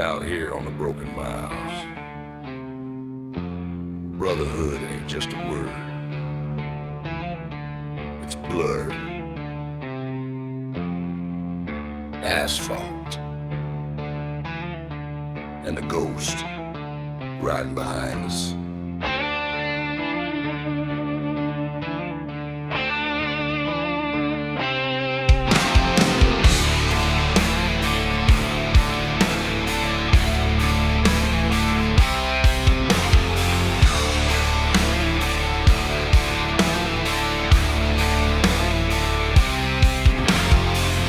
out here on the broken miles. Brotherhood ain't just a word, it's blood, asphalt, and a ghost riding behind us.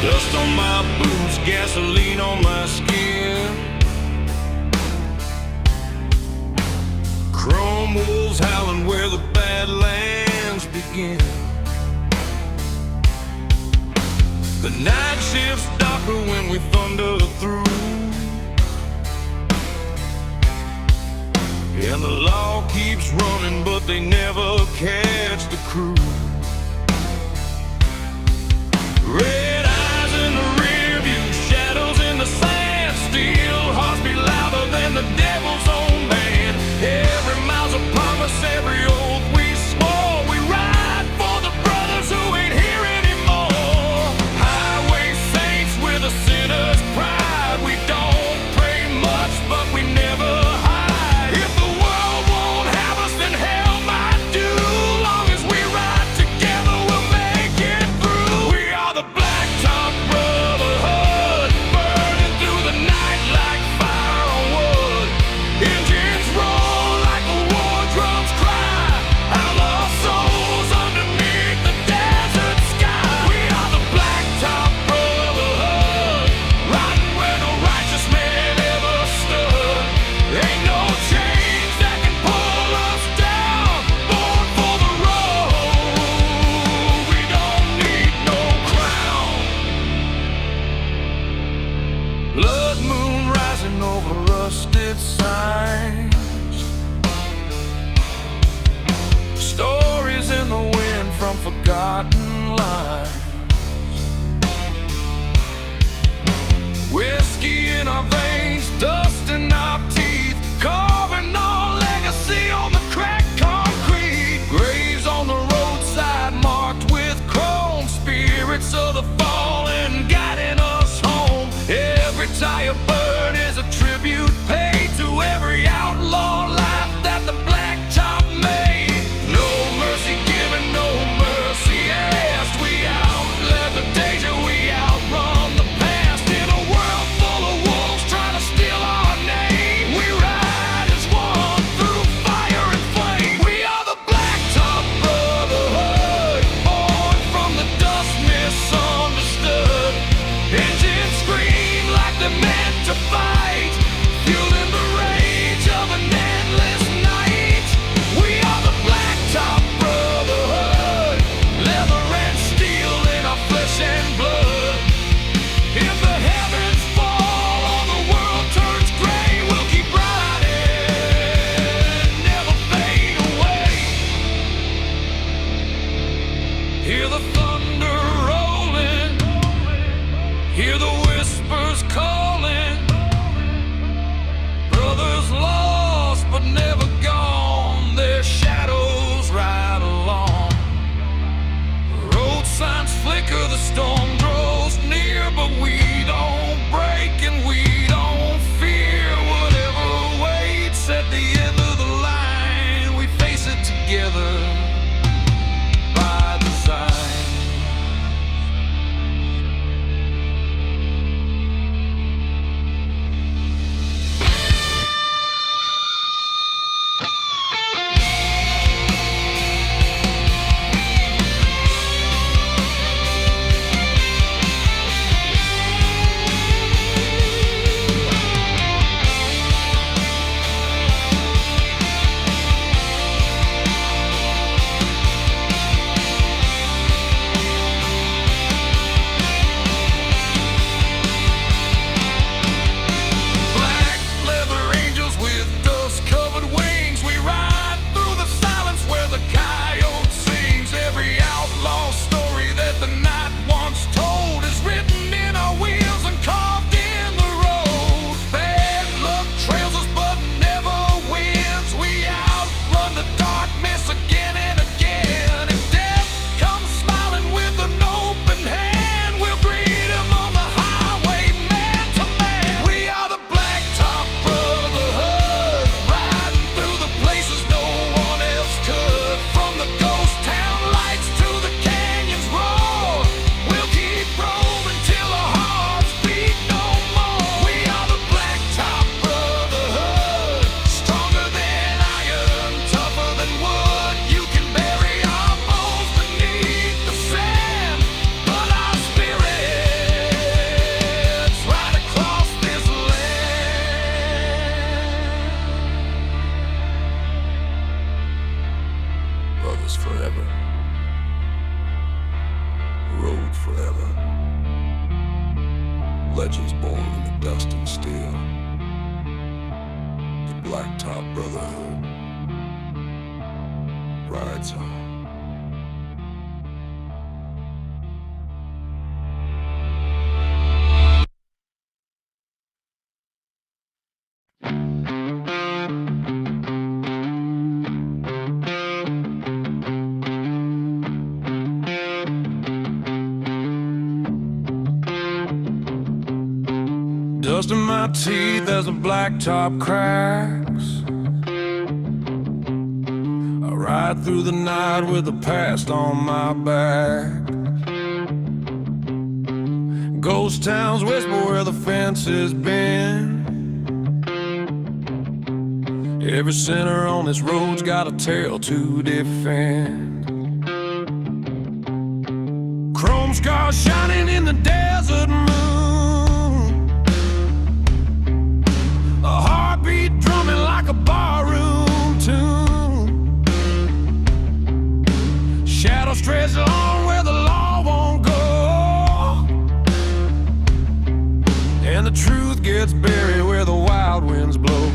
Dust on my boots, gasoline on my skin. Chrome wolves howling where the badlands begin. The night shift's darker when we thunder through, and the law keeps running but they never catch the crew. Red eyes in the rear view, shadows in the sand. Steel hearts beat louder than the devil's own band. Every mile's a promise, every oath we swore. We ride for the brothers who ain't here anymore. Highway saints with a sinner's pride. We don't pray much, but we never hide. If the world won't have us, then hell might do. Long as we ride together, we'll make it through. We are the blacktop brotherhood, burning through the night like fire on wood. Engines roar like the war drums cry. Outlaw souls underneath the desert sky. We are the blacktop brotherhood, riding where no righteous man ever stood. Ain't no chains that can pull us down. Born for the road, we don't need no crown. Blood moon rising over rusted signs. Stories in the wind from forgotten lines. Whiskey in our veins, dust in our teeth, carving our legacy on the cracked concrete. Graves on the roadside marked with chrome. Spirits of the fallen guiding us home. Every tire burn is a tribute paid to every outlaw life that the blacktop made. No mercy given, no mercy asked. We outlive the danger, we outrun the past. In a world full of wolves trying to steal our name, we ride as one through fire and flame. We are the blacktop brotherhood, born from the dust misunderstood. Engines scream like they're meant to fight, fueling the rage of an endless night. We are the blacktop brotherhood, leather and steel in our flesh and blood. If the heavens fall or the world turns gray, we'll keep riding, never fade away. Hear the thunder rolling, hear the whispers calling. Brothers lost but never gone, their shadows ride along. Road signs flicker, the storm grows near, but we don't break and we don't fear. Whatever waits at the end of the line, we face it together by design. Legends born in the dust and steel. The Blacktop Brotherhood rides on. Dust in my teeth as the blacktop cracks. I ride through the night with the past on my back. Ghost towns whisper where the fence has been. Every sinner on this road's got a tale to defend. Chrome scars shining in the desert moon. A heartbeat drumming like a barroom tune. Shadows stretch along where the law won't go, and the truth gets buried where the wild winds blow.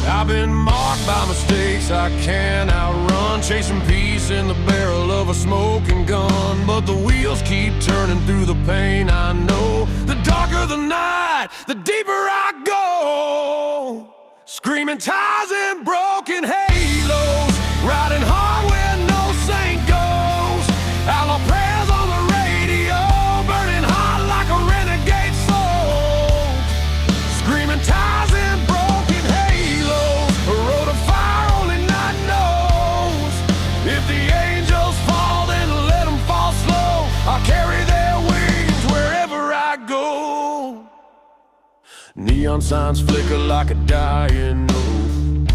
I've been marked by mistakes I can't outrun, chasing peace in the barrel of a smoking gun. But the wheels keep turning through the pain I know. The darker the night, the deeper I go. Screaming ties and broken halos, riding hard where no saint goes. Outlaw prayers on the radio, burning hot like a renegade soul. Screaming ties and broken halos, a road of fire only night knows. If the angels fall, then let them fall slow. I'll carry their wings wherever I go. Neon signs flicker like a dying note.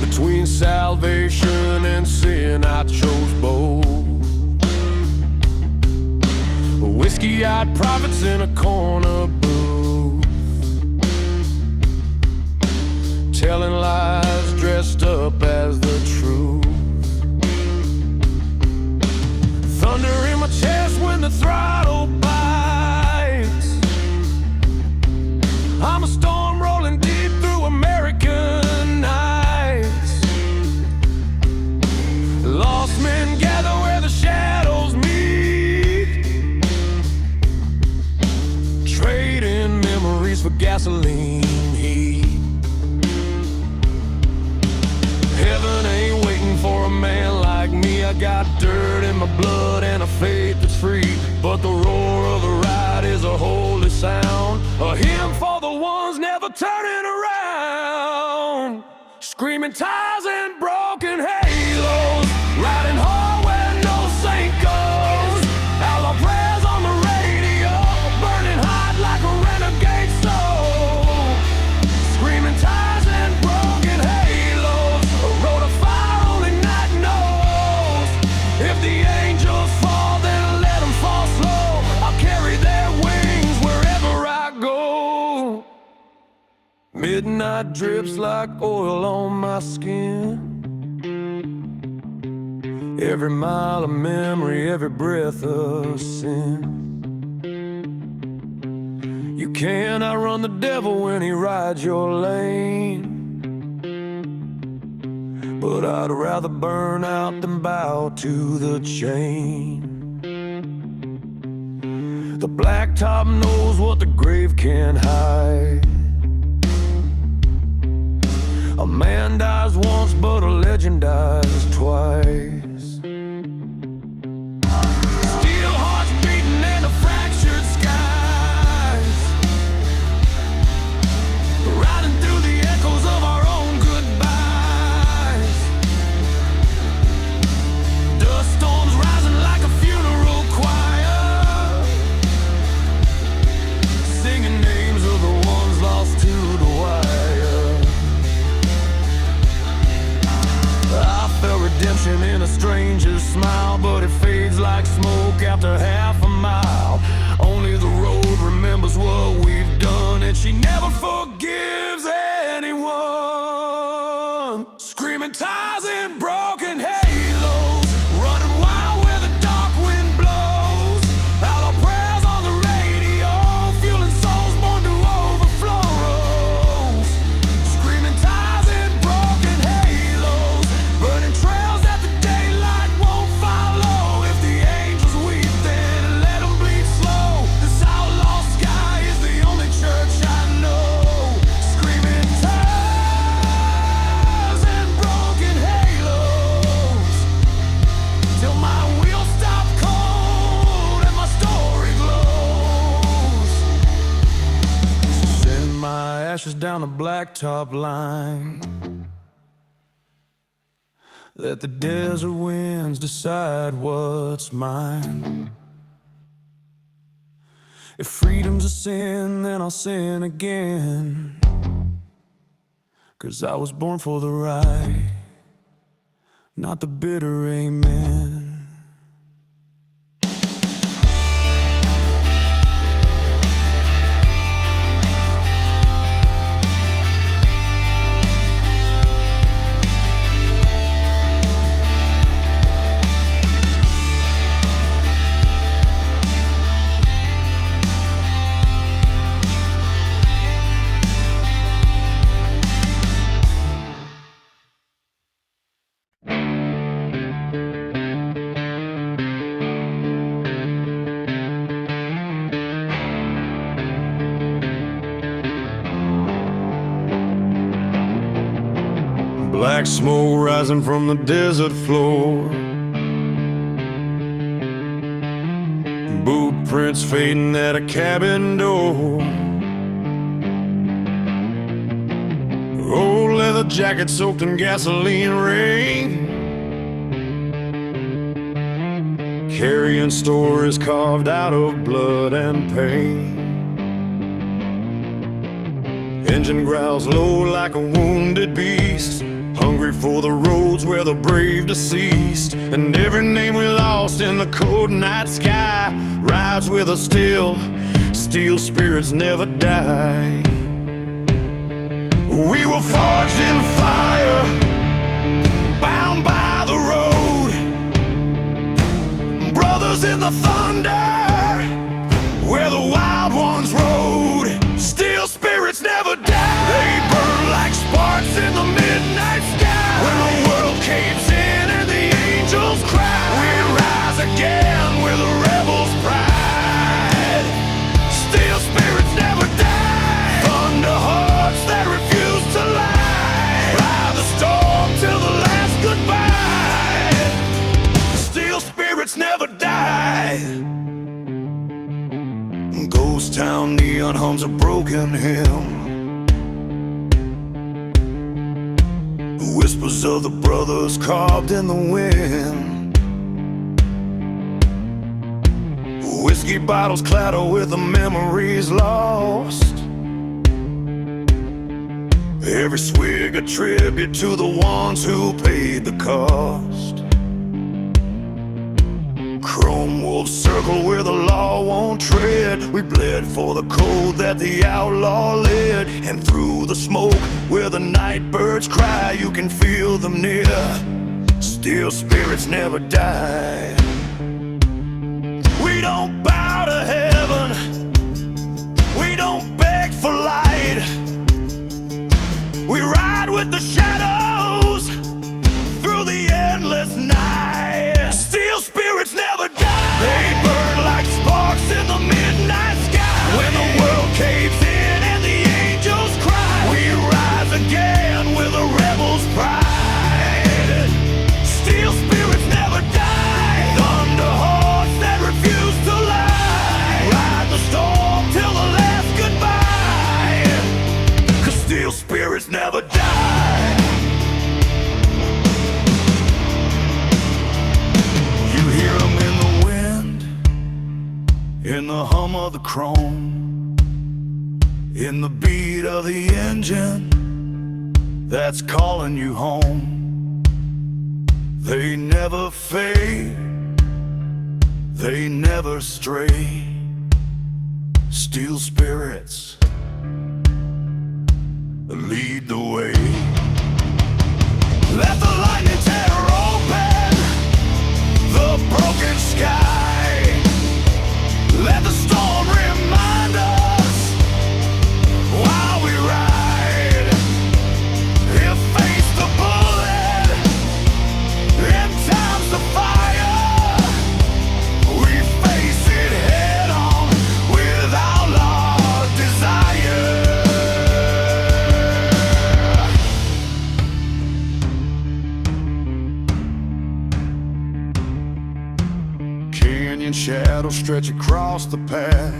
Between salvation and sin, I chose both. Whiskey-eyed prophets in a corner booth, telling lies dressed up as the truth. Thunder in my chest when the throttle bites. I'm a storm rolling deep through American nights. Lost men gather where the shadows meet, trading memories for gasoline heat. Heaven ain't waiting for a man like me. I got dirt in my blood and a faith that's free. But the roar of the ride is a holy sound, a hymn for the ones never turning around. Screaming ties and broken halos, riding hard where no saint goes. Outlaw prayers on the radio, burning hot like a renegade soul. Screaming ties and broken halos, a road of fire only night knows. If the angels fall, then let them fall slow. I'll carry their wings wherever I go. Midnight drips like oil on my skin. Every mile of memory, every breath of sin. You can't outrun the devil when he rides your lane. But I'd rather burn out than bow to the chain. The blacktop knows what the grave can't hide. A man dies once, but a legend dies twice. Steel hearts beating in the fractured skies, riding through the echoes of our own goodbyes. Dust storms rising like a funeral choir, singing names of the ones lost to the wire. I felt redemption in a stranger's smile, but it fades like smoke after half a mile. Only the road remembers what we've done, and she never forgives anyone. Screaming ties and broken halos, running wild where the dark wind blows. down the blacktop line. Let the desert winds decide what's mine. If freedom's a sin, then I'll sin again. 'Cause I was born for the right, not the bitter amen. Black smoke rising from the desert floor, boot prints fading at a cabin door. Old leather jacket soaked in gasoline rain, carrying stories carved out of blood and pain. Engine growls low like a wounded beast, hungry for the roads where the brave deceased. And every name we lost in the cold night sky rides with us still. Steel spirits never die. We were forged in fire, bound by the road, brothers in the thunder where the wild ones rode. Steel spirits never die. They burn like sparks in the midnight sky. When the world caves in and the angels cry, we rise again with a rebel's pride. Steel spirits never die. Thunder hearts that refuse to lie, ride the storm till the last goodbye. Steel spirits never die. Ghost town neon hums a broken hymn, whispers of the brothers carved in the wind. Whiskey bottles clatter with the memories lost, every swig a tribute to the ones who paid the cost. Chrome wolves circle where the law won't tread. We bled for the code that the outlaw led. And through the smoke where the night birds cry, you can feel them near. Steel spirits never die. We don't bow to heaven, we don't beg for light. We ride with the shadows through the endless night. Steel spirits never die. They burn like sparks in the midnight sky. When the world caves in and the angels cry, we rise again with a rebel's pride. Steel spirits never die. Thunder hearts that refuse to lie, ride the storm till the last goodbye. 'Cause steel spirits never die. In the hum of the chrome, in the beat of the engine that's calling you home. They never fade, they never stray. Steel spirits lead the way. Let the lightning tear open the broken sky. Let the storm remind us while we ride. If face the bullet in times of fire, we face it head on with outlaw desire. Canyon shadows stretch across the path,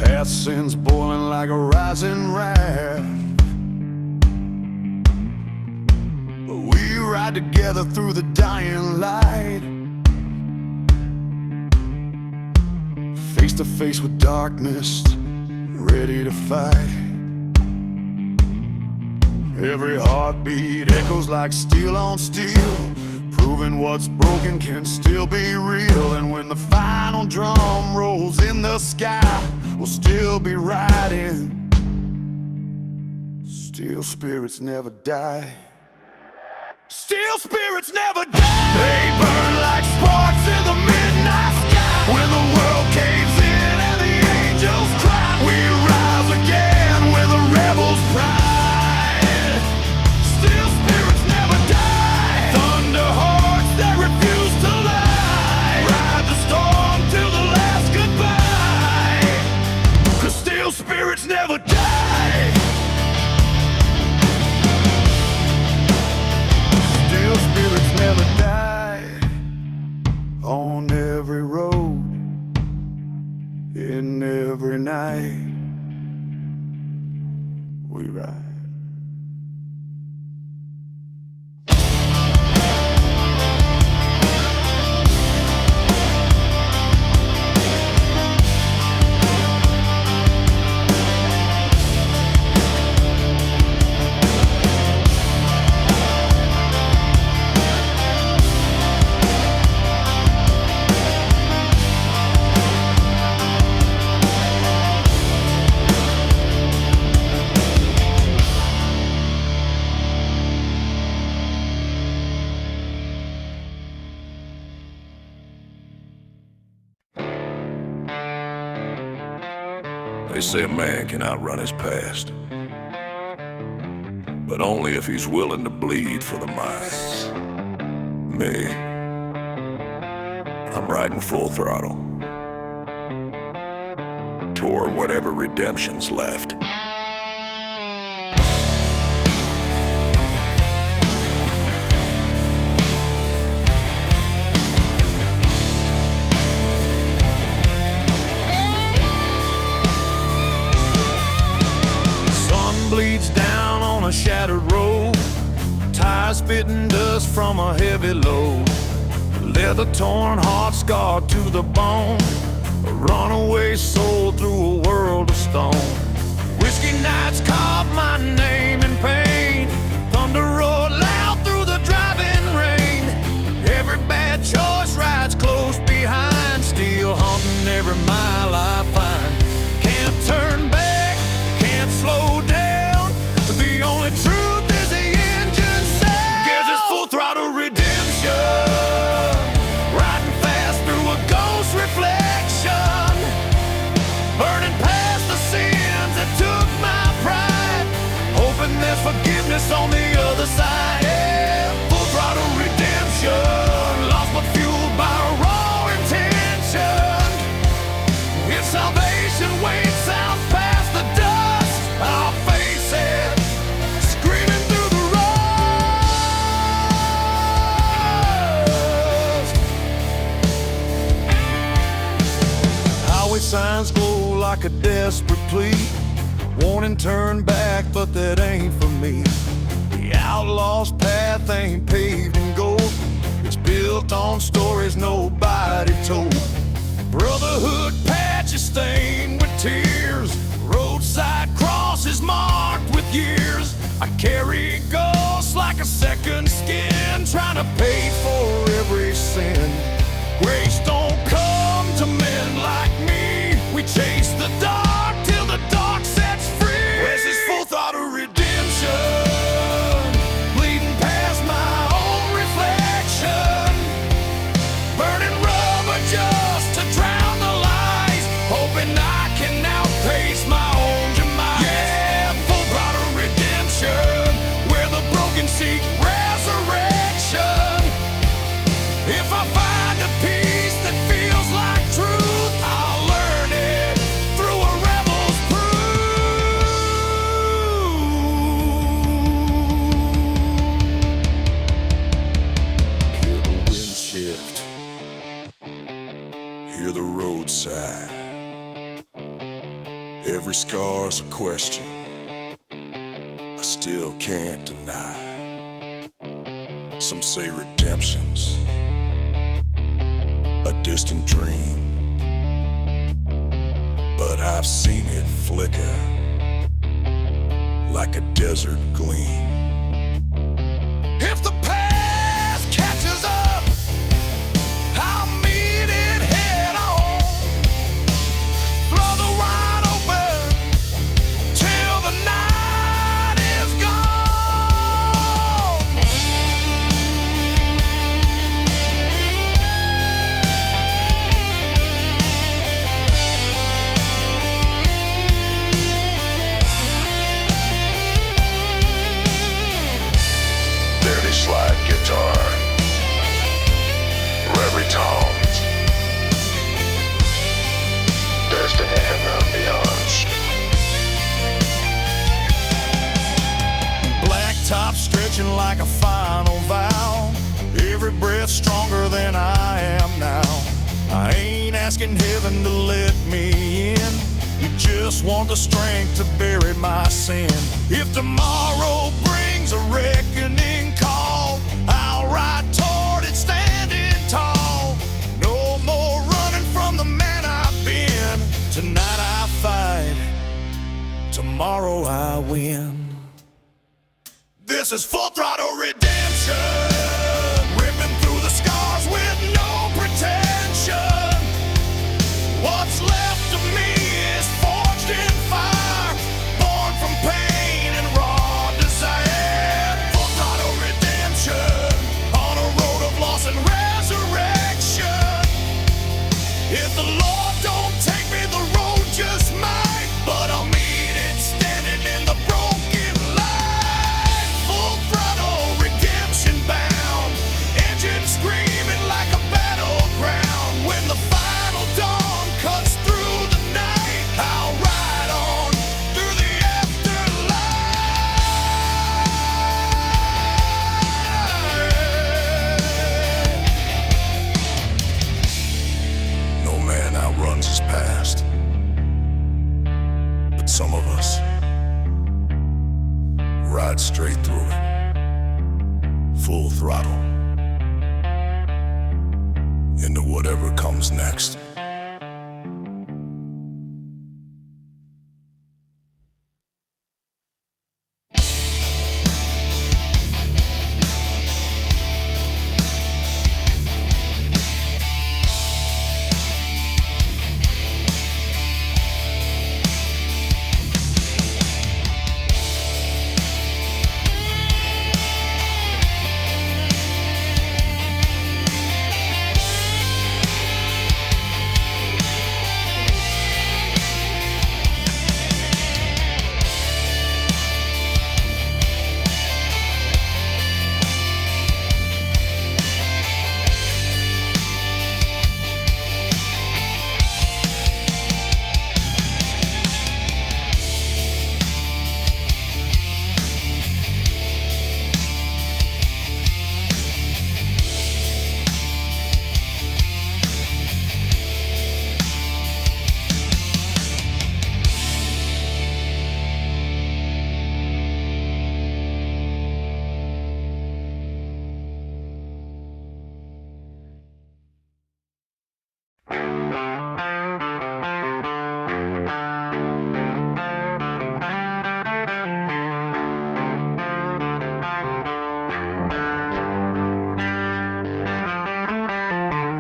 Past sins boiling like a rising wrath, but we ride together through the dying light, face to face with darkness, ready to fight. Every heartbeat echoes like steel on steel, proving what's broken can still be real. And when the final drum rolls in the sky, we'll still be riding. Steel spirits never die. Steel spirits never die. They burn like sparks in the midnight sky. When the world caves in and the angels cry, we rise again with a rebel's pride. Steel spirits never die. Thunder hearts that refuse to lie, ride the storm till the last goodbye, 'cause steel spirits never die. Steel spirits never die. On every road, in every night, we ride. They say a man can outrun his past, but only if he's willing to bleed for the mind. Me, I'm riding full throttle toward whatever redemption's left. Bleeds down on a shattered road, tires spitting dust from a heavy load, leather torn, heart scarred to the bone, a runaway soul through a world of stone. Whiskey nights carved my name in pain, thunder roared loud through the driving rain. Every bad choice rides close behind, still haunting every mile I find. Can't turn back, can't slow down. The only truth is the engine sound. Gives us full throttle redemption, riding fast through a ghost reflection, burning past the sins that took my pride, hoping there's forgiveness on the other side. Yeah, full throttle redemption, lost but fueled by a raw intention. If salvation waits out past the dust, I'll face it. Signs glow like a desperate plea, warning turn back, but that ain't for me. The outlaw's path ain't paved in gold, it's built on stories nobody told. Brotherhood patches stained with tears, roadside crosses marked with years. I carry ghosts like a second skin, trying to pay for every sin. Grace don't come to men like me. We chase the dark till the dark sets free. This is full throttle redemption, bleeding past my own reflection, burning rubber just to drown the lies, hoping I can outpace my own demise. Yeah, full throttle redemption, where the broken seek resurrection. If I find a peace that feels like truth, I'll learn it through a rebel's proof. Hear the wind shift, hear the road sigh, Every scar's a question I still can't deny. Some say redemption's a distant dream, but I've seen it flicker like a desert gleam. If the past catches up, I'll meet it head on. Throw the wide open till the night is gone. Dirty slide guitar, rebitones, destined and beyond. Black top stretching like a final vow. Every breath stronger than I am now. I ain't asking heaven to let me in. You just want the strength to bury my sin. If tomorrow brings a reckoning call, I'll ride toward it standing tall. No more running from the man I've been. Tonight I fight, tomorrow I win. This is full throttle redemption, ripping through the scars with no pretension. What's left of me is forged in fire, born from pain and raw desire. Full throttle redemption, on a road of loss and resurrection. If the Lord don't take me, the road just might, but I'll meet it standing in the broken light. Full throttle redemption bound, engine screaming like a battleground. When the final dawn cuts through the night, I'll ride on through the afterlife. No man outruns his past, but some of us ride straight through it, full throttle, into whatever comes next.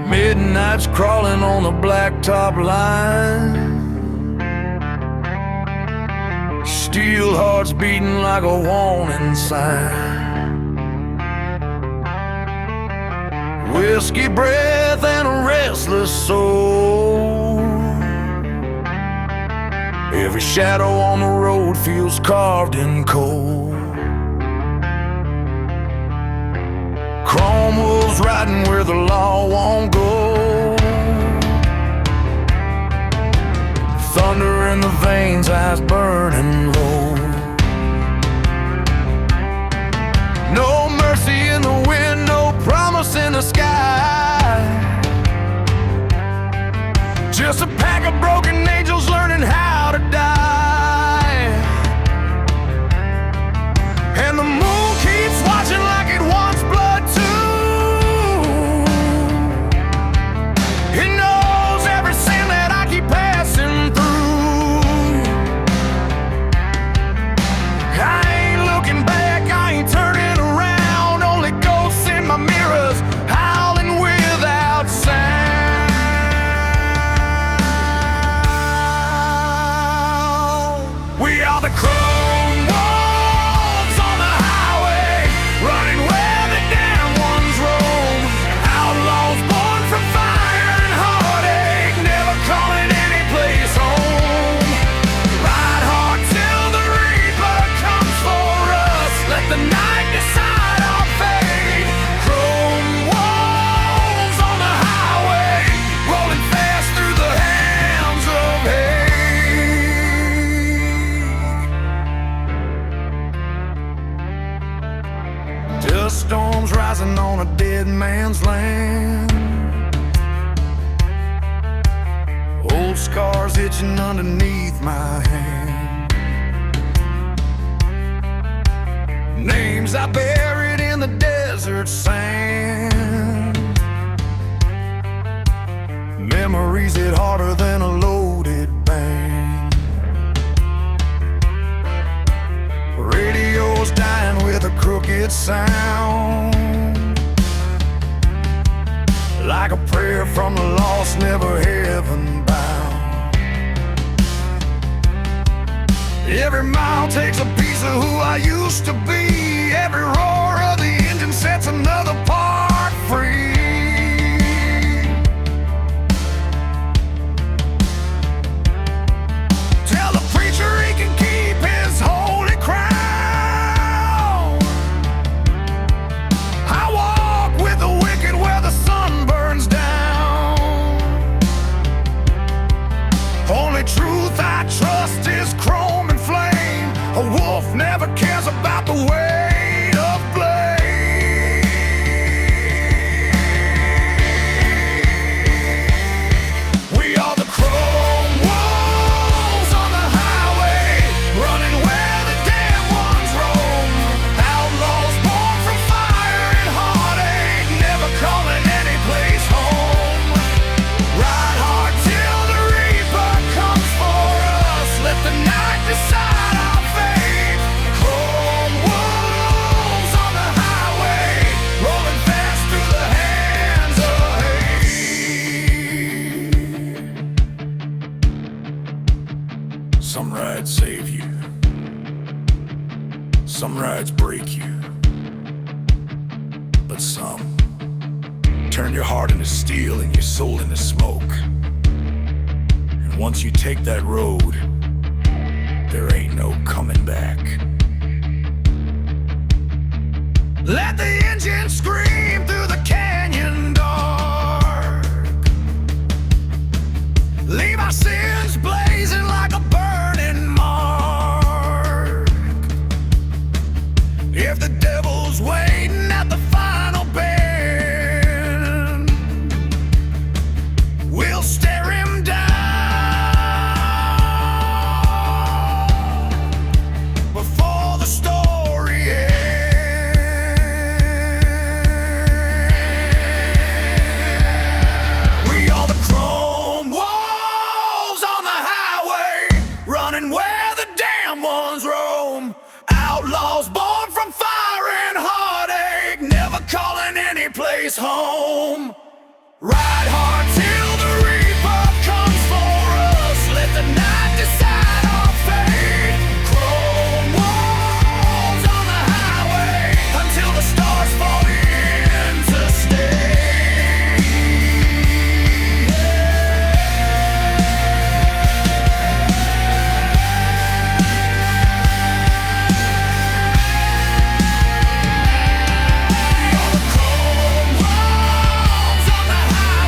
Midnight's crawling on the blacktop line. Steel hearts beating like a warning sign. Whiskey breath and a restless soul. Every shadow on the road feels carved in coal. Chrome wolves riding where the law won't go. Thunder in the veins, eyes burning low. No mercy in the wind, no promise in the sky. Just a pack of broken angels learning how to die. sand. Old scars itching underneath my hand. Names I buried in the desert sand. Memories hit harder than a loaded band. Radio's dying with a crooked sound, like a prayer from the lost, never heaven bound. Every mile takes a piece of who I used to be. Every roar of the engine sets another part free. Tell the preacher he can keep his holy crown. I walk with the wicked where the sun burns down. Only truth I trust is chrome and flame. A wolf never cares about the weight of blame. We are the chrome wolves on the highway, running where the damn ones roam. Outlaws born from fire and heartache, never calling any place home. Ride hard till the reaper comes for us. Let the night decide our fate. Chrome wolves on the highway, rolling fast through the hands of hate. Some rides save you, some rides break you, but some turn your heart into steel and your soul into smoke. And once you take that road, there ain't no coming back. Let the engine scream through the canyon dark. Leave our sins blazing like a burning mark. If the devil's waiting at the final bend, we'll stare him down before the story ends. We are the chrome wolves on the highway, running where the damn ones roam. Outlaws born from fire and heartache, never calling any place home. Ride hard till the reaper comes for us. Let the night decide our fate. Chrome wolves on the highway until the stars fall into stay. We are the chrome wolves on the highway.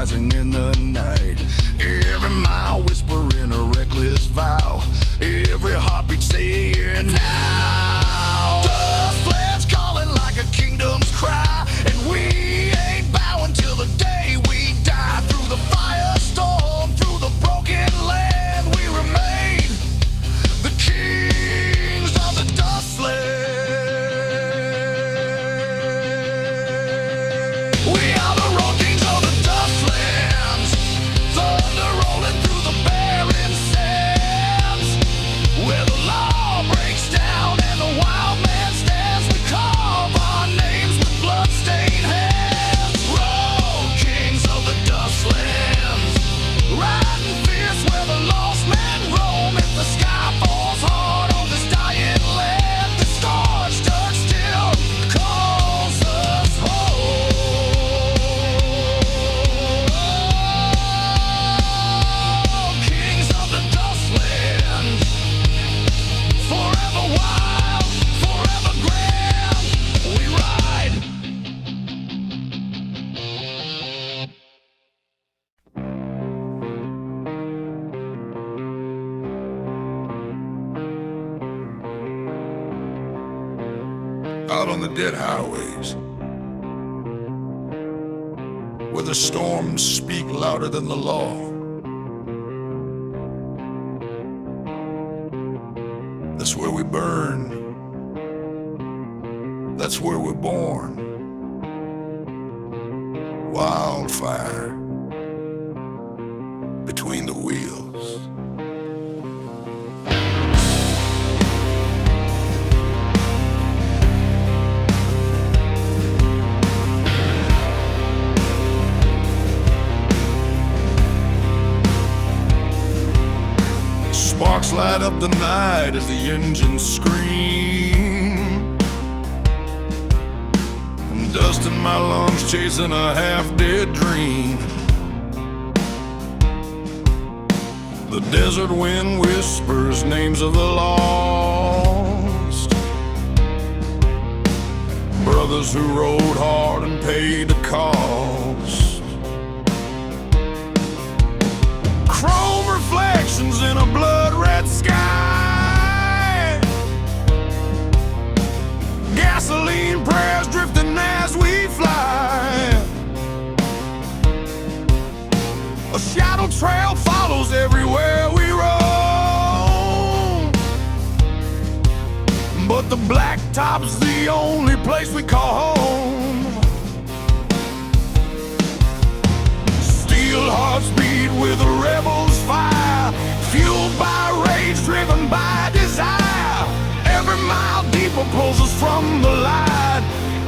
rising in the night. Every mile whispering a reckless vow. Every heartbeat saying now. The flames calling like a kingdom's cry, and we ain't bowing till the day we die. Through the firestorm, through the broken land, we remain the kings of the dustland. We are the road kings of the dustlands. Thunder rolling through the barren sands, where the law breaks down and the wild man stands. We carve our names with blood-stained hands. Road kings of the dustlands, riding fierce where the lost men roam. If the sky falls hard on this dying land, the scorched earth still calls us home. Kings of the dustlands, forever wild, forever grand, we ride. Out on the dead highways, where the storms speak louder than the law. That's where we burn. That's where we're born. Wildfire between the wheels. Sparks light up the night as the engines scream. And dust in my lungs chasing a half-dead dream. The desert wind whispers names of the lost, brothers who rode hard and paid the cost. Chrome reflections in a blood-red sky, gasoline prayers drifting as we fly. A shadow trail follows everywhere we roam, but the blacktop's the only place we call home. Steel hearts beat with a rebel's fire, fueled by rage, driven by desire. Every mile deeper pulls us from the light.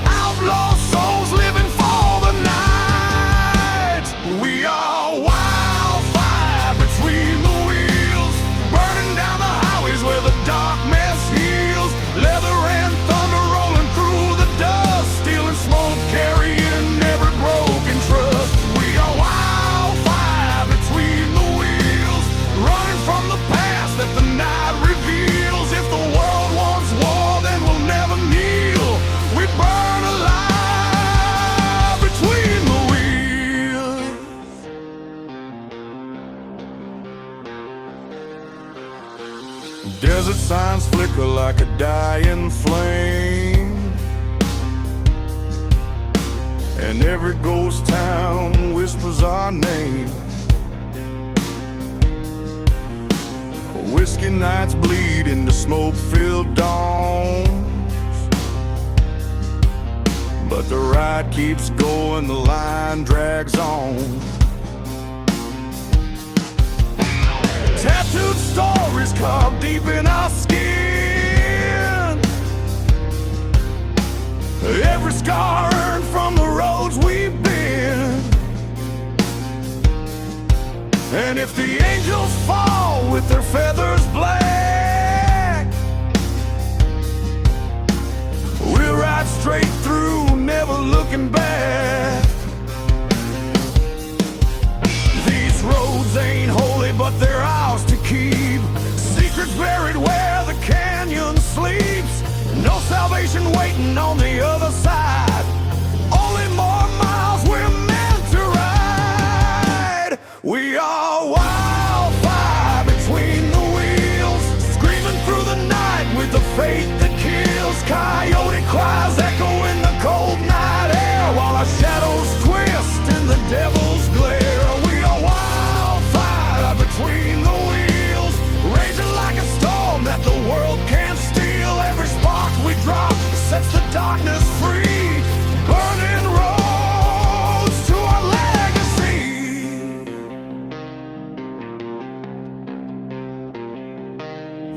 Outlaw souls living for the night. We are wildfire between the wheels, burning down the highways where the darkness heals. Leather and thunder rolling through the dust, stealing smoke, carrying every broken trust. We are wildfire between the wheels, running from the past that the night reveals. If the world wants war, then we'll never kneel. We burn alive between the wheels. Desert signs flicker like a dying flame, and every ghost town whispers our name. Whiskey nights bleed into smoke-filled dawns, but the ride keeps going, the line drags on. Tattooed stories carved deep in our skin, every scar earned from the roads we've been. And if the angels fall with their feathers black, we'll ride straight through, never looking back. These roads ain't holy, but they're ours to keep. Secrets buried where the canyon sleeps. No salvation waiting on the other side. Only more miles we're meant to ride. devil's glare. We are wildfire between the wheels, raging like a storm that the world can't steal. Every spark we drop sets the darkness free, burning roads to our legacy.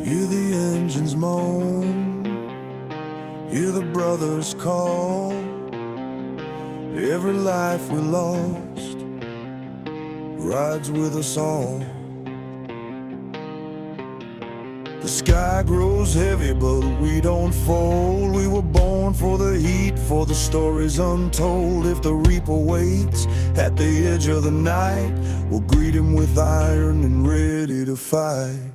Hear the engines moan, hear the brothers call. Every life we lost rides with us all. The sky grows heavy, but we don't fold. We were born for the heat, for the stories untold. If the reaper waits at the edge of the night, we'll greet him with iron and ready to fight.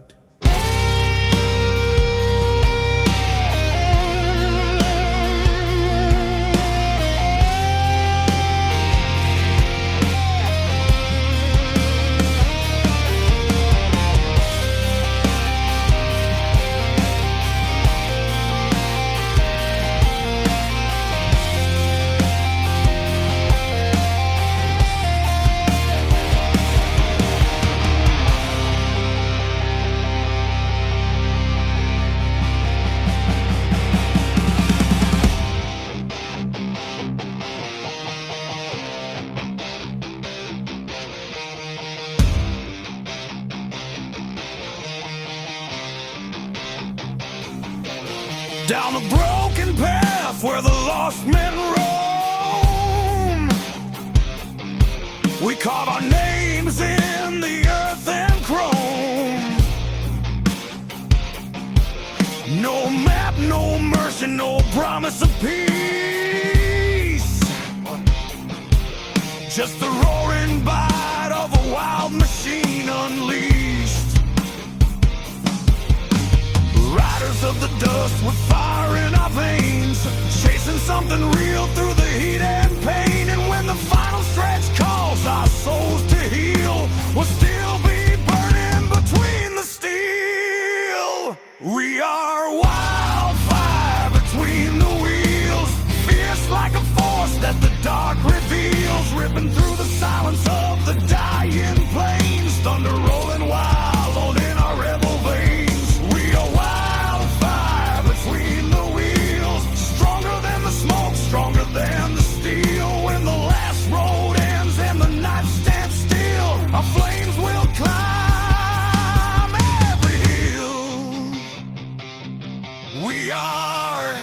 Down a broken path where the lost men roam, we carve our names in the earth and chrome. No map, no mercy, no promise of peace, just the roaring bite of a wild machine unleashed. Riders of the dust with fire in our veins, chasing something real through the heat and pain. And when the final stretch calls our souls to heal, we'll still be burning between the steel. We are wildfire between the wheels, fierce like a force that the dark reveals, ripping through the silence of the dying plains, thunder rolling wild in our rebel veins. Stronger than the steel. When the last road ends and the night stands still, our flames will climb every hill. We are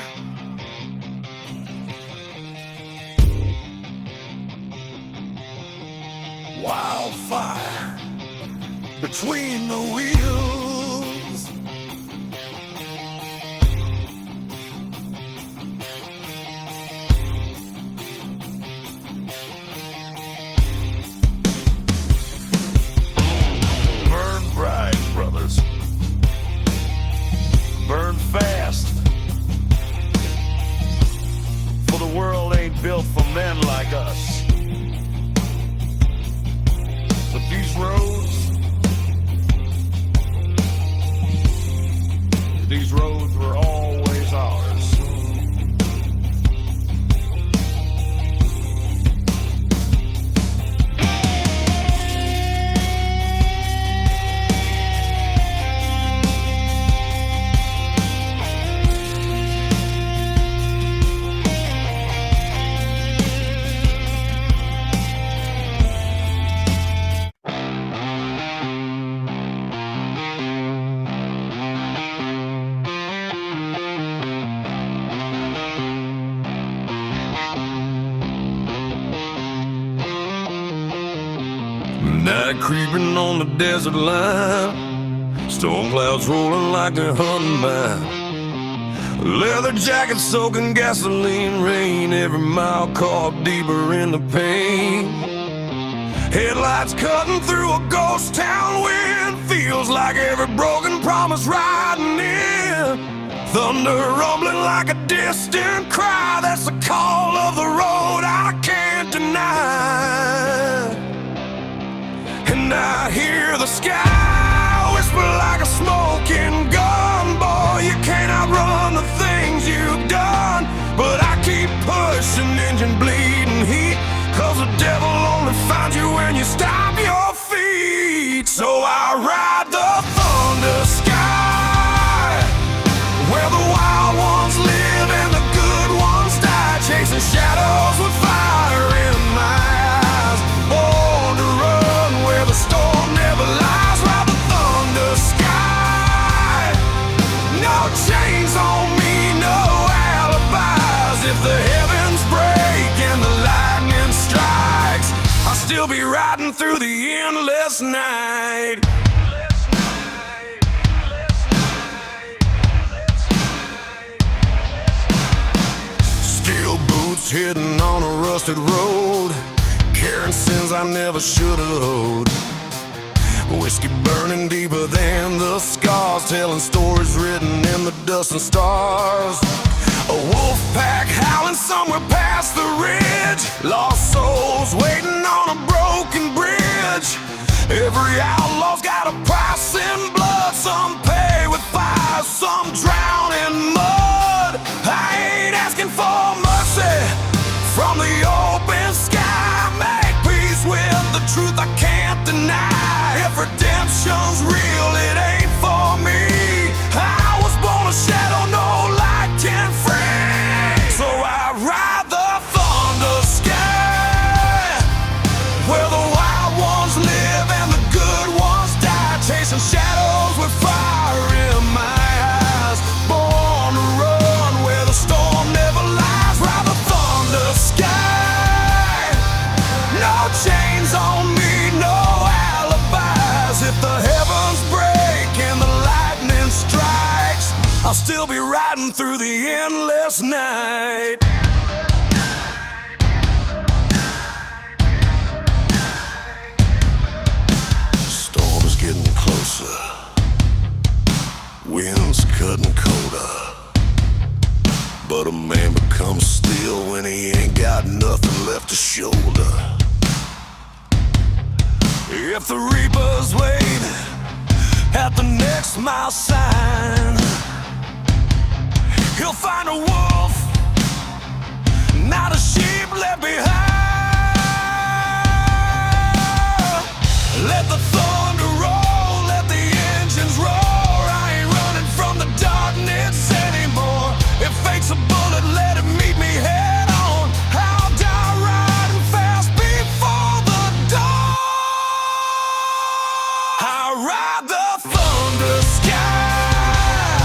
wildfire between the wheels. Burn fast, for the world ain't built for men like us. But these roads were always ours. Night creeping on the desert line, storm clouds rolling like they're hunting mine. Leather jackets soaking gasoline rain, every mile caught deeper in the pain. Headlights cutting through a ghost town wind, feels like every broken promise riding in. Thunder rumbling like a distant cry, that's the call of the road I can't deny. And I hear the sky whisper like a smoking gun. Boy, you can't outrun the things you've done. But I keep pushing, engine bleeding heat, 'cause the devil only be riding through the endless night. Steel boots hidden on a rusted road, carrying sins I never should have owed. Whiskey burning deeper than the scars, telling stories written in the dust and stars. A wolf pack howling somewhere past the ridge, lost souls waiting on a broken bridge. Every outlaw's got a price in blood, some pay with fire, some drown in mud. I ain't asking for mercy from the open sky. Make peace with the truth I can't deny. If redemption's real, it ain't for me. I was born a shadow, no light can free. So I ride the thunder sky, where the wild ones live and the good ones die, chasing shadows with fire in my eyes. Born to run where the storm never lies. Ride the thunder sky, no chains on me, no alibis. If the heavens break and the lightning strikes, I'll still be riding through the endless night. Storm is getting closer, winds cutting colder, but a man becomes steel when he ain't got nothing left to shoulder. If the reapers wait at the next mile sign, he'll find a wolf, not a sheep left behind. Let the thunder roll, let the engines roar. I ain't running from the darkness anymore. If fate's a bullet, let it meet me head on. I'll die riding fast before the dawn. I ride the thunder sky,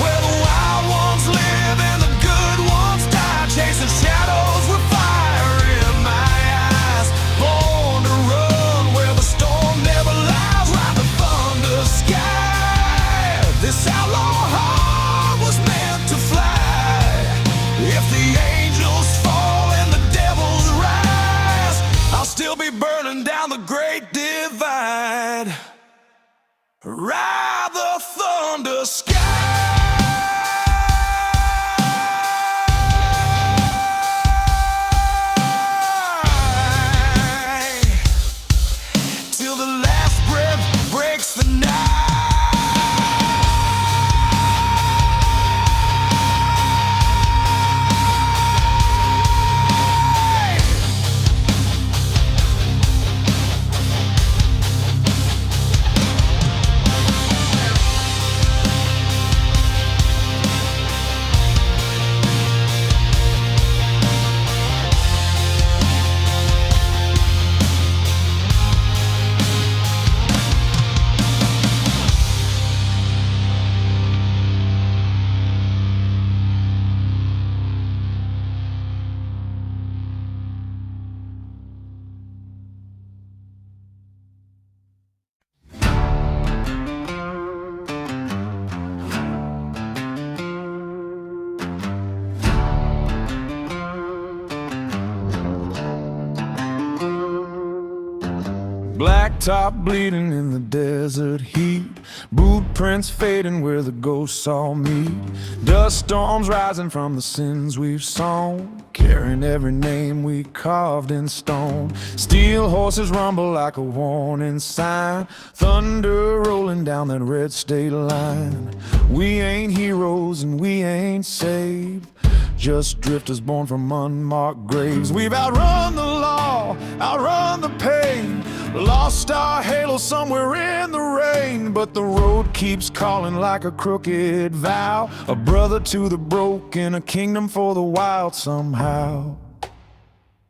where the wild ones live and the good ones die, chasing shadows with fire in my eyes. Born to run where the storm never lies. Ride the thunder sky, this outlaw heart was meant to fly. If the angels fall and the devils rise, I'll still be burning down the great divide. Ride the thunder sky. Till the last breath breaks the night. Blacktop bleeding in the desert heat, boot prints fading where the ghosts all meet. Dust storms rising from the sins we've sown, carrying every name we carved in stone. Steel horses rumble like a warning sign, thunder rolling down that red state line. We ain't heroes and we ain't saved, just drifters born from unmarked graves. We've outrun the law, outrun the pain, lost our halo somewhere in the rain. But the road keeps calling like a crooked vow, a brother to the broken, a kingdom for the wild somehow.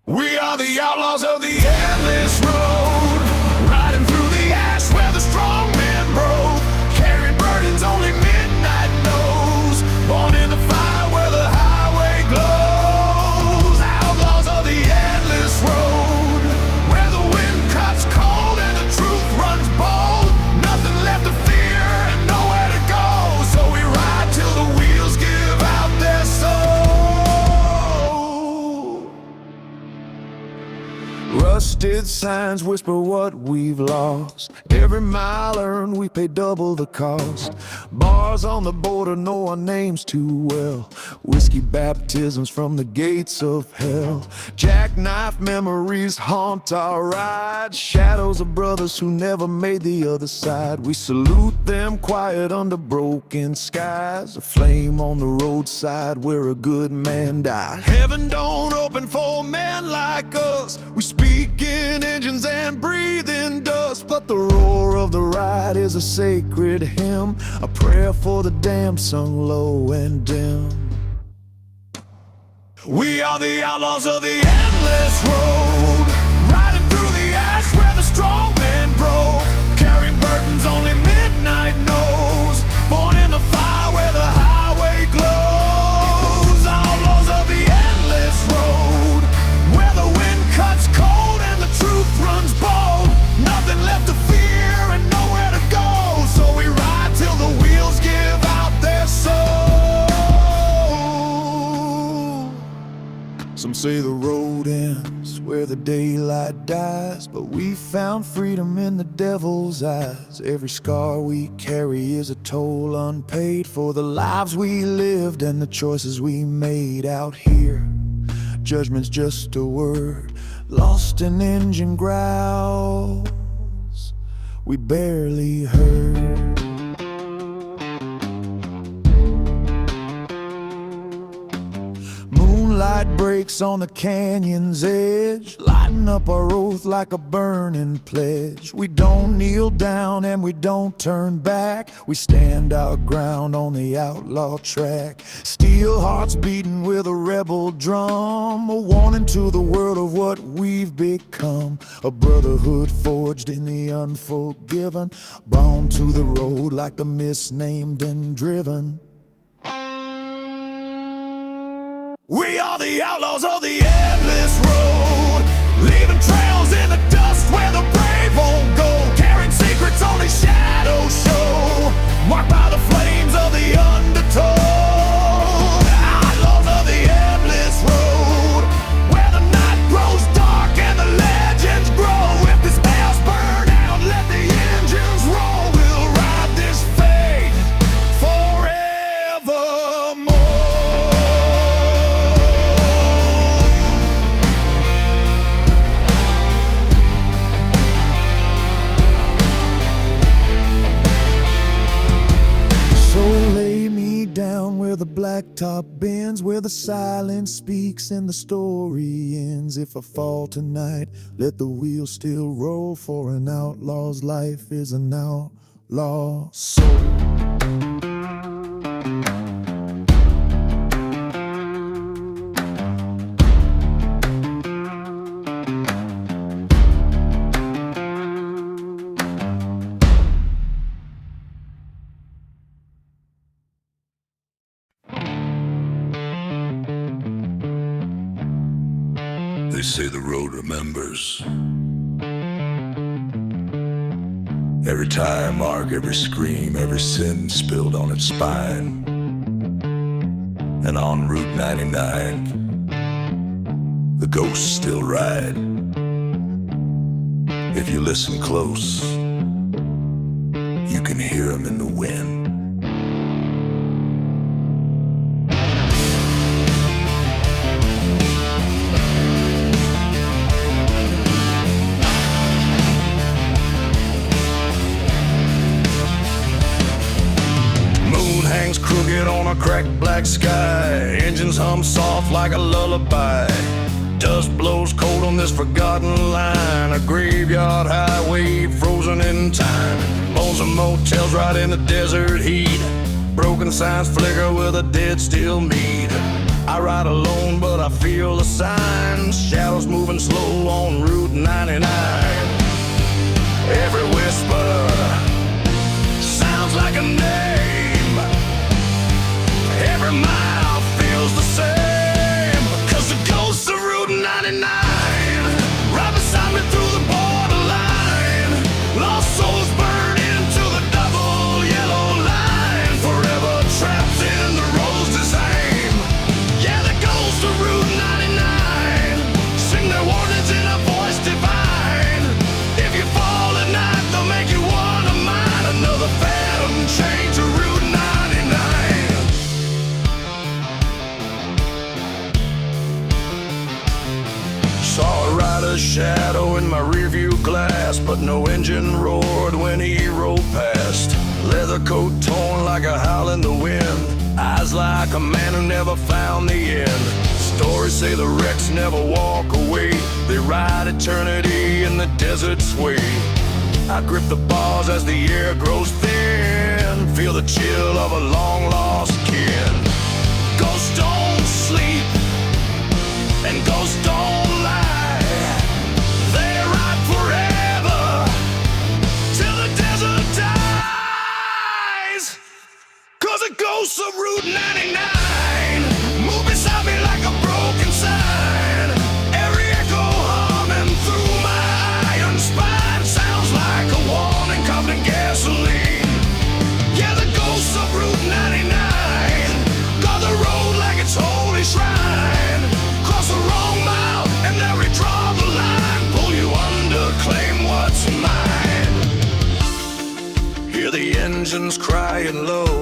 We are the outlaws of the endless road, riding through the ash where the strong men broke, carrying burdens only midnight knows, born in the fire where the highway glows. Outlaws of the endless road, where the Faded signs whisper what we've lost. Every mile earned, we pay double the cost. Bars on the border know our names too well. Whiskey baptisms from the gates of hell. Jackknife memories haunt our ride. Shadows of brothers who never made the other side. We salute them quiet under broken skies. A flame on the roadside where a good man died. Heaven don't open for men like us. We speak in engines and breathe in dust. But the roar of the ride is a sacred hymn, a prayer for the damned sung low and dim. We are the outlaws of the endless road, riding through the ash where the strong men broke, carrying burdens only midnight knows, born in the fire where the highway glows. Outlaws of the endless road, where the wind cuts cold and the truth runs bold. Nothing left to fear and nowhere to go, so we ride till the wheels give out their soul. Some say the road ends where the daylight dies, but we found freedom in the devil's eyes. Every scar we carry is a toll unpaid for the lives we lived and the choices we made out here. Judgment's just a word lost in engine growls we barely heard. Moonlight breaks on the canyon's edge, lighting up our oath like a burning pledge. We don't kneel down and we don't turn back. We stand our ground on the outlaw track. Steel hearts beating with a rebel drum, a warning to the world of what we've become. A brotherhood forged in the unforgiven, bound to the road like the misnamed and driven. We are the outlaws of the endless road, leaving trails in the dust where the brave won't go, carrying secrets only shadows show, marked by the flames of the undertow. Outlaws of the endless road, where the night grows dark and the legends grow. If this house burn out, let the engines roll. We'll ride this fate forevermore. Where the blacktop bends, where the silence speaks and the story ends. If I fall tonight, let the wheels still roll, for an outlaw's life is an outlaw soul. They say the road remembers. Every tire mark, every scream, every sin spilled on its spine. And on Route 99, the ghosts still ride. If you listen close, you can hear them in the wind. Crooked on a cracked black sky, engines hum soft like a lullaby. Dust blows cold on this forgotten line, a graveyard highway frozen in time. Bones of motels right in the desert heat, broken signs flicker with a dead still meat. I ride alone but I feel the signs, shadows moving slow on Route 99. Every whisper sounds like a name, every mile feels the same, 'cause the ghosts of Route 99 right beside me through the borderline. Lost souls burn into the double yellow line, forever trapped in the road's design. Yeah, the ghosts of Route 99 sing their warnings in a voice divine. my rearview glass, but no engine roared when he rode past. Leather coat torn like a howl in the wind, eyes like a man who never found the end. Stories say the wrecks never walk away, they ride eternity in the desert's way. I grip the bars as the air grows thin, feel the chill of a long-lost kin. Ghosts don't sleep, and ghosts don't lie. They ride forever, till the desert dies. 'Cause the ghosts of Route 99 move beside me like a broken sign. Every echo humming through my iron spine sounds like a warning covered in gasoline. Yeah, the ghosts of Route 99 guard the road like it's holy shrine. Cross the wrong mile and they redraw the line, pull you under, claim what's mine. Hear the engines crying low,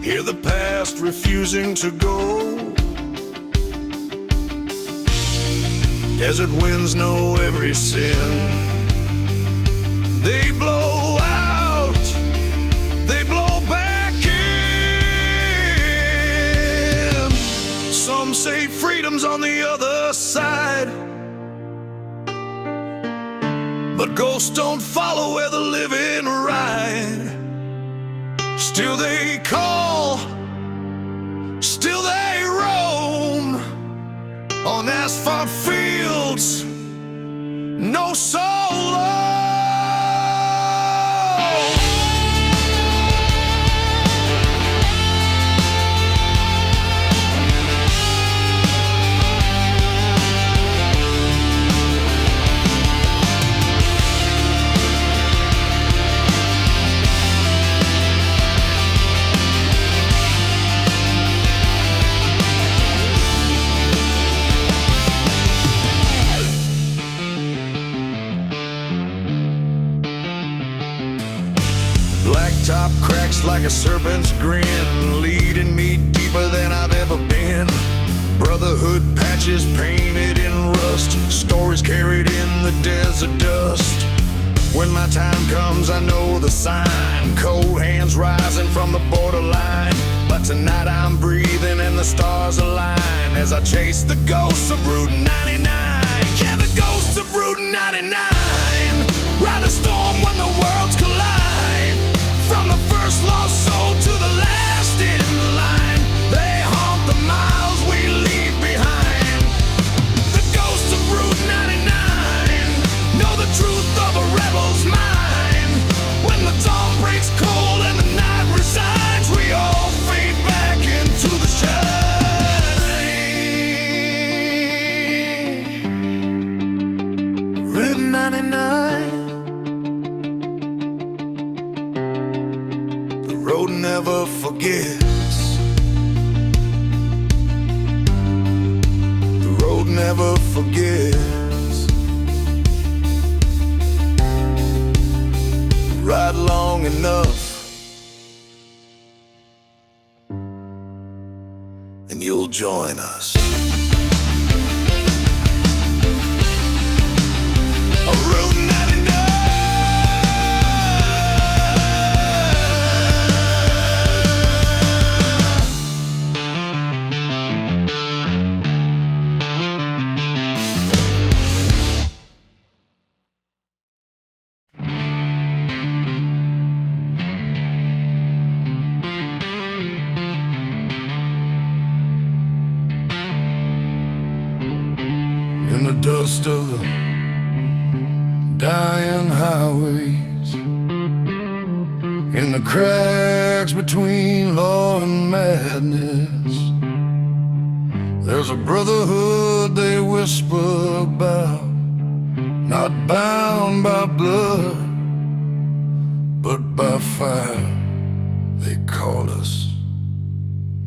hear the past refusing to go. Desert winds know every sin. They blow out, they blow back in. Some say freedom's on the other side, but ghosts don't follow where the living ride. Still they call, still they roam on asphalt fields, no soul alone. Blacktop cracks like a serpent's grin, leading me deeper than I've ever been. Brotherhood patches painted in rust, stories carried in the desert dust. When my time comes, I know the sign, cold hands rising from the borderline. But tonight I'm breathing and the stars align as I chase the ghosts of Route 99. Yeah, the ghosts of Route 99 ride a storm when the worlds collide. From the first lost soul to the last in line, they haunt the miles we leave behind. The ghosts of Route 99 know the truth of a rebel's mind. When the dawn breaks cold and the night resigns, we all fade back into the shine. Route 99, road never forgets. The road never forgets. Ride long enough and you'll join us. Route 99. In the dust of the dying highways, in the cracks between law and madness, there's a brotherhood they whisper about, not bound by blood, but by fire. They call us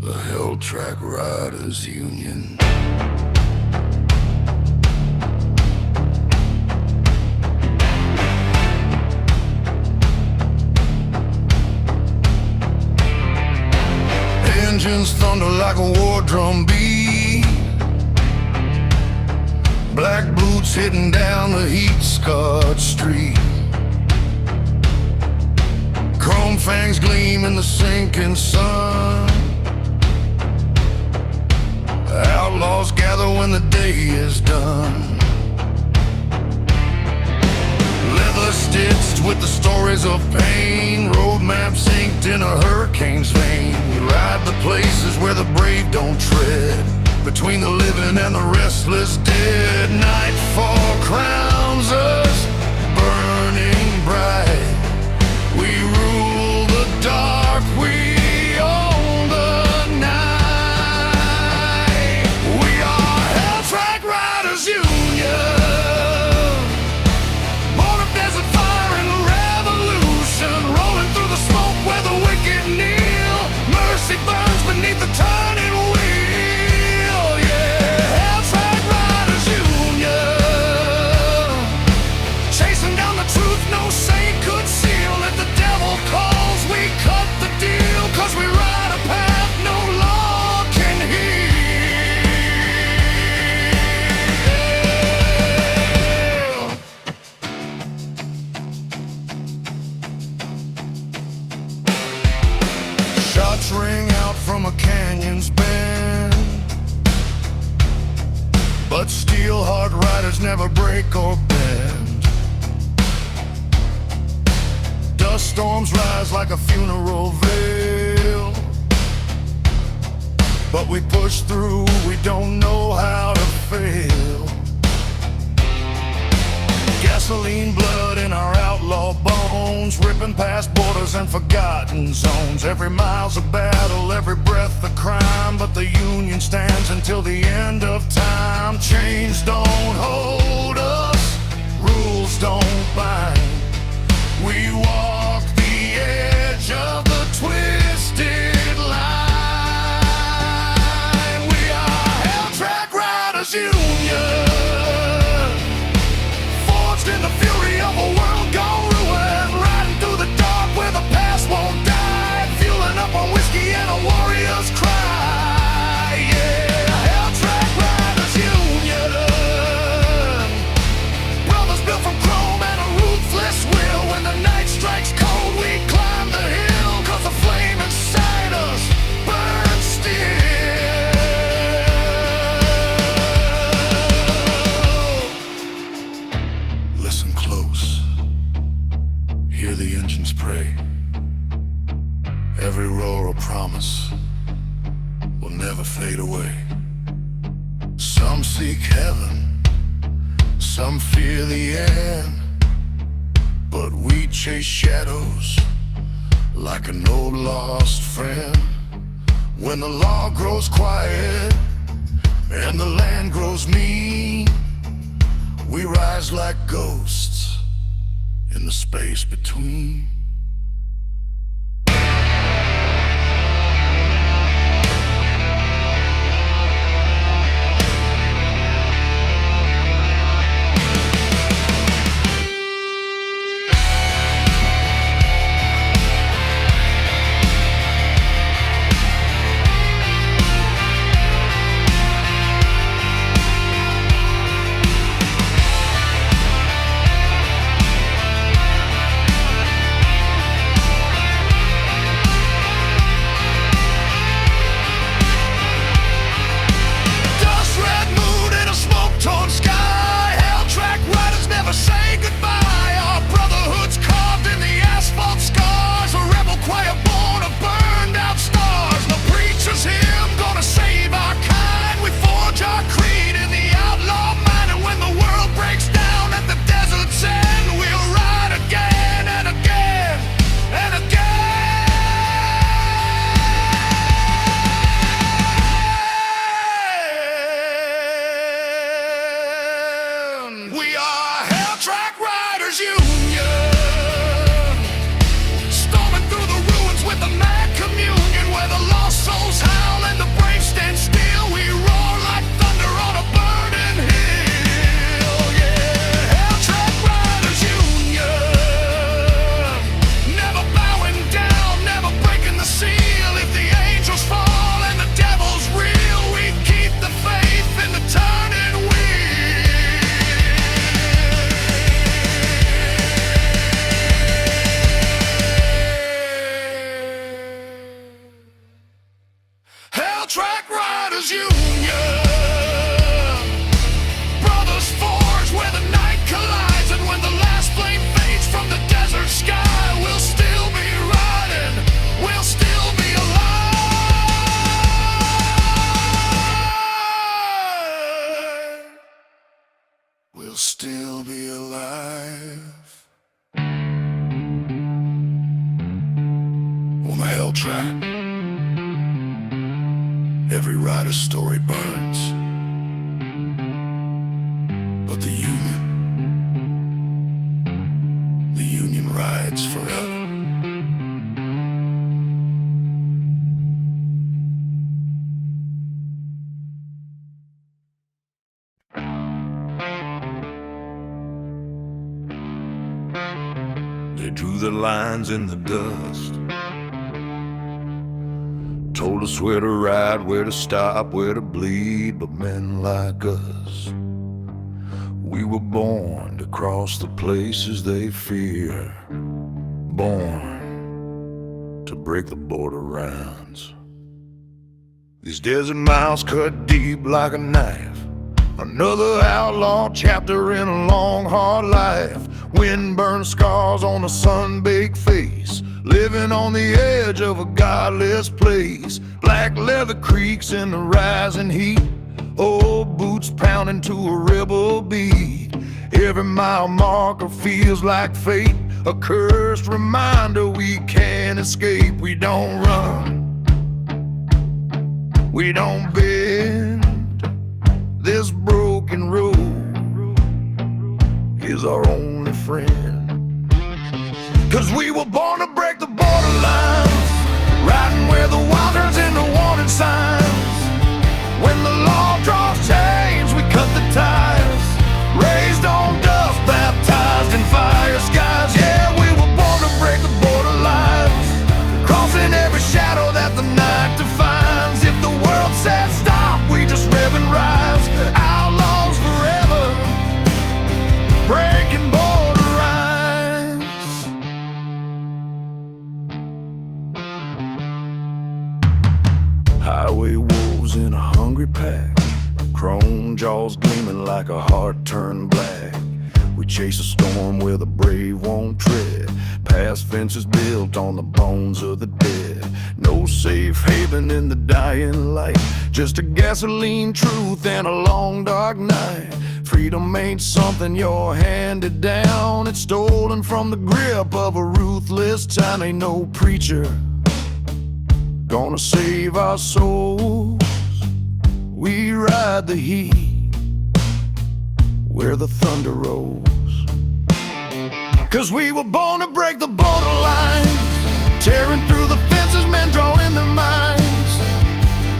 the Hell Track Riders Union. Engines thunder like a war drum beat, roads heading down the heat-scarred street. Chrome fangs gleam in the sinking sun. Outlaws gather when the day is done. Leather stitched with the stories of pain, road maps inked in a hurricane's vein. We ride the places where the brave don't tread, between the living and the restless dead. Nightfall crowns us, burning bright. We rule the dark, we own the night. We are Hell Track Riders Union, born of desert fire and revolution, rolling through the smoke where the wicked kneel. Mercy burns beneath the turning wheel. Yeah, Hell Track Riders Union, chasing down the truth no saint could seal. If the devil calls, we cut the deal, 'cause we ride a path no law can heal. Shots ring out from a canyon's bend, but steel-hard riders never break or bend. Dust storms rise like a funeral veil, but we push through, we don't know how to fail. Gasoline blood in our outlaw bones, ripping past borders and forgotten zones. Every mile's a battle, every breath a crime, but the Union stands until the end of time. Chains don't hold us, rules don't bind. We walk the edge of the twisted line. We are Hell Track Riders Union, forged in the fury of a world gone ruined, riding through the dark where the past won't die, fueling up on whiskey and a warrior's cry. Yeah, Hell Track Riders Union, brothers built from chrome and a ruthless will. When the night strikes cold, we climb the hill, 'cause the flame inside us burns still. Listen close, hear the engines pray. Every roar a promise will never fade away. Some seek heaven, some fear the end, but we chase shadows like an old lost friend. When the law grows quiet and the land grows mean, we rise like ghosts in the space between. we'll still be alive. On the hell track, every rider's story burns, but the Union rides forever. They drew the lines in the dust, told us where to ride, where to stop, where to bleed. But men like us, we were born to cross the places they fear, born to break the border rounds. These desert miles cut deep like a knife, another outlaw chapter in a long hard life. Wind-burned scars on a sun-baked face, living on the edge of a godless place. Black leather creaks in the rising heat, old boots pounding to a rebel beat. Every mile marker feels like fate, a cursed reminder we can't escape. We don't run, we don't bend. This broken road is our only friend. 'Cause we were born to break the borderlines, riding where the wild turns into warning signs. When the law draws chains, we cut the ties, raised on dust, baptized in fire skies. Yeah, we were born to break the borderlines, crossing every shadow that the night defines. If the world said stop, we just rev and rise. Outlaws forever, breaking border lines. Highway wolves in a hungry pack, chrome jaws gleaming like a heart turned black. We chase a storm where the brave won't tread, past fences built on the bones of the dead. No safe haven in the dying light, just a gasoline truth and a long dark night. Freedom ain't something you're handed down, it's stolen from the grip of a ruthless time. Ain't no preacher gonna save our souls. We ride the heat where the thunder rolls. 'Cause we were born to break the borderlines, tearing through the fences, men drawing their minds.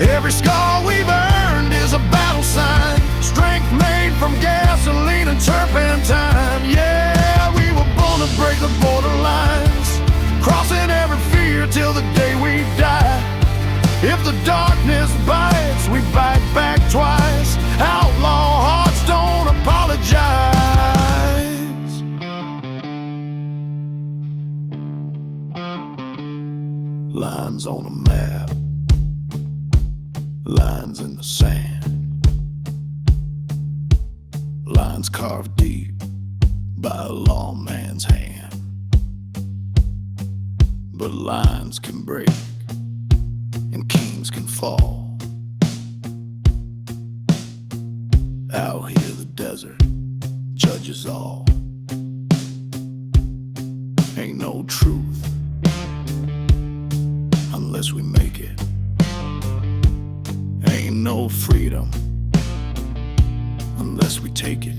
Every scar we've earned is a battle sign, strength made from gasoline and turpentine. Yeah, we were born to break the borderlines, crossing every fear till the day we die. If the darkness bites, we bite back twice. Outlaw hearts don't apologize. Lines on a map, lines in the sand, lines carved deep by a lawman's hand. But lines can break and kings can fall. Out here the desert judges all. Ain't no truth unless we make it. Ain't no freedom unless we take it.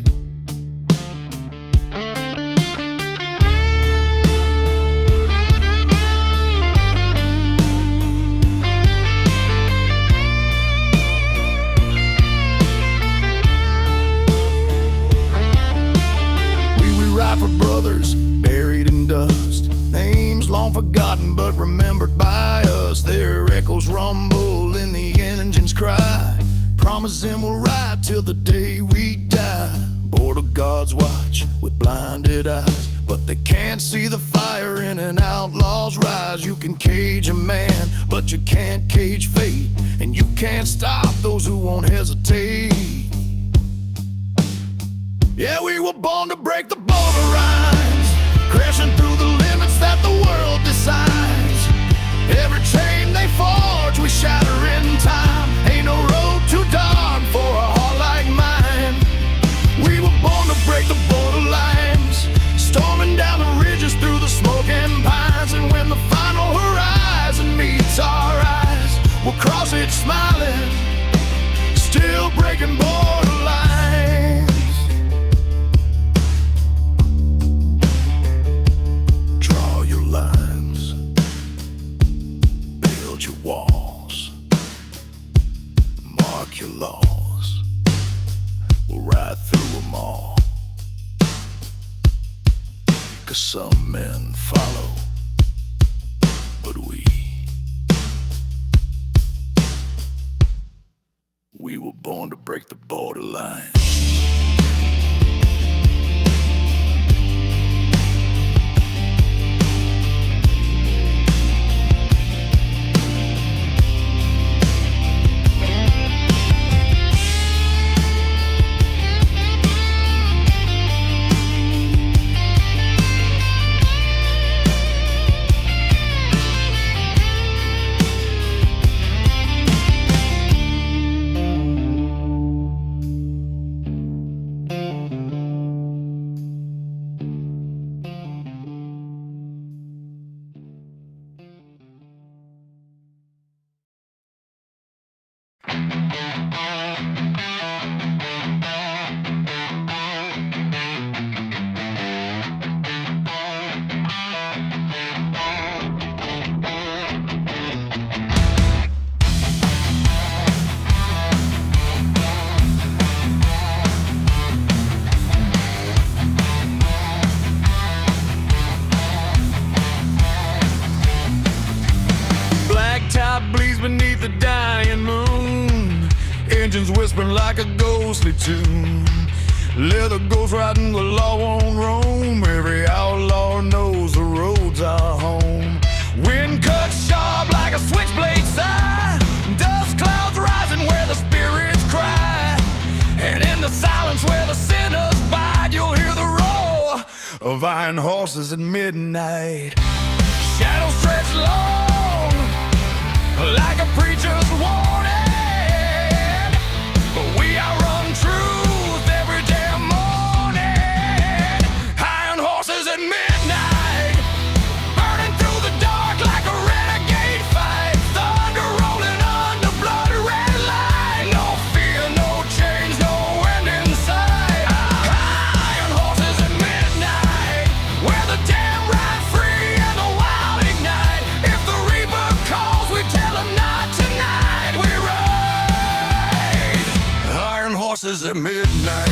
For brothers buried in dust, names long forgotten but remembered by us. Their echoes rumble in the engine's cry, promising we'll ride till the day we die. Border guards watch with blinded eyes, but they can't see the fire in an outlaw's rise. You can cage a man, but you can't cage fate, and you can't stop those who won't hesitate. Yeah, we were born to break the border lines, crashing through the limits that the world decides. Every chain they forge, we shatter in time. Ain't no road too dark for a heart like mine. We were born to break smiling, still breaking borderlines. Draw your lines, build your walls, mark your laws. We'll ride through them all. 'Cause some men follow, but we were born to break the borderline. Bleeds beneath the dying moon, engines whispering like a ghostly tune. Leather ghost riding, the law won't roam. Every outlaw knows the roads are home. Wind cuts sharp like a switchblade sigh, dust clouds rising where the spirits cry. And in the silence where the sinners bide, you'll hear the roar of iron horses at midnight. Shadows stretch long like a preacher's warning, but we outrun truth every damn morning. Iron horses at midnight, burning through the dark like a renegade fight. Thunder rolling under blood red light. No fear, no change, no end in sight. Iron horses at midnight, where the damn ride free and the wild ignite. If the reaper calls, we tell him not tonight. We ride iron horses at midnight.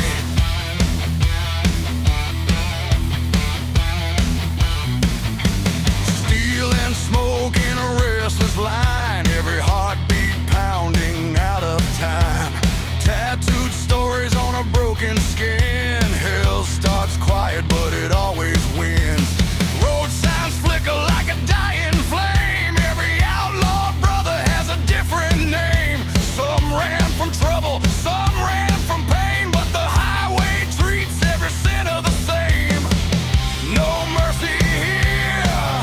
Steel and smoke in a restless line, every heartbeat pounding out of time. Tattooed stories on a broken skin. Hell starts quiet, but it always wins. Road signs flicker like a dying flame. Every outlaw brother has a different name. Some ran from trouble, some ran from pain, but the highway treats every sinner the same. No mercy here,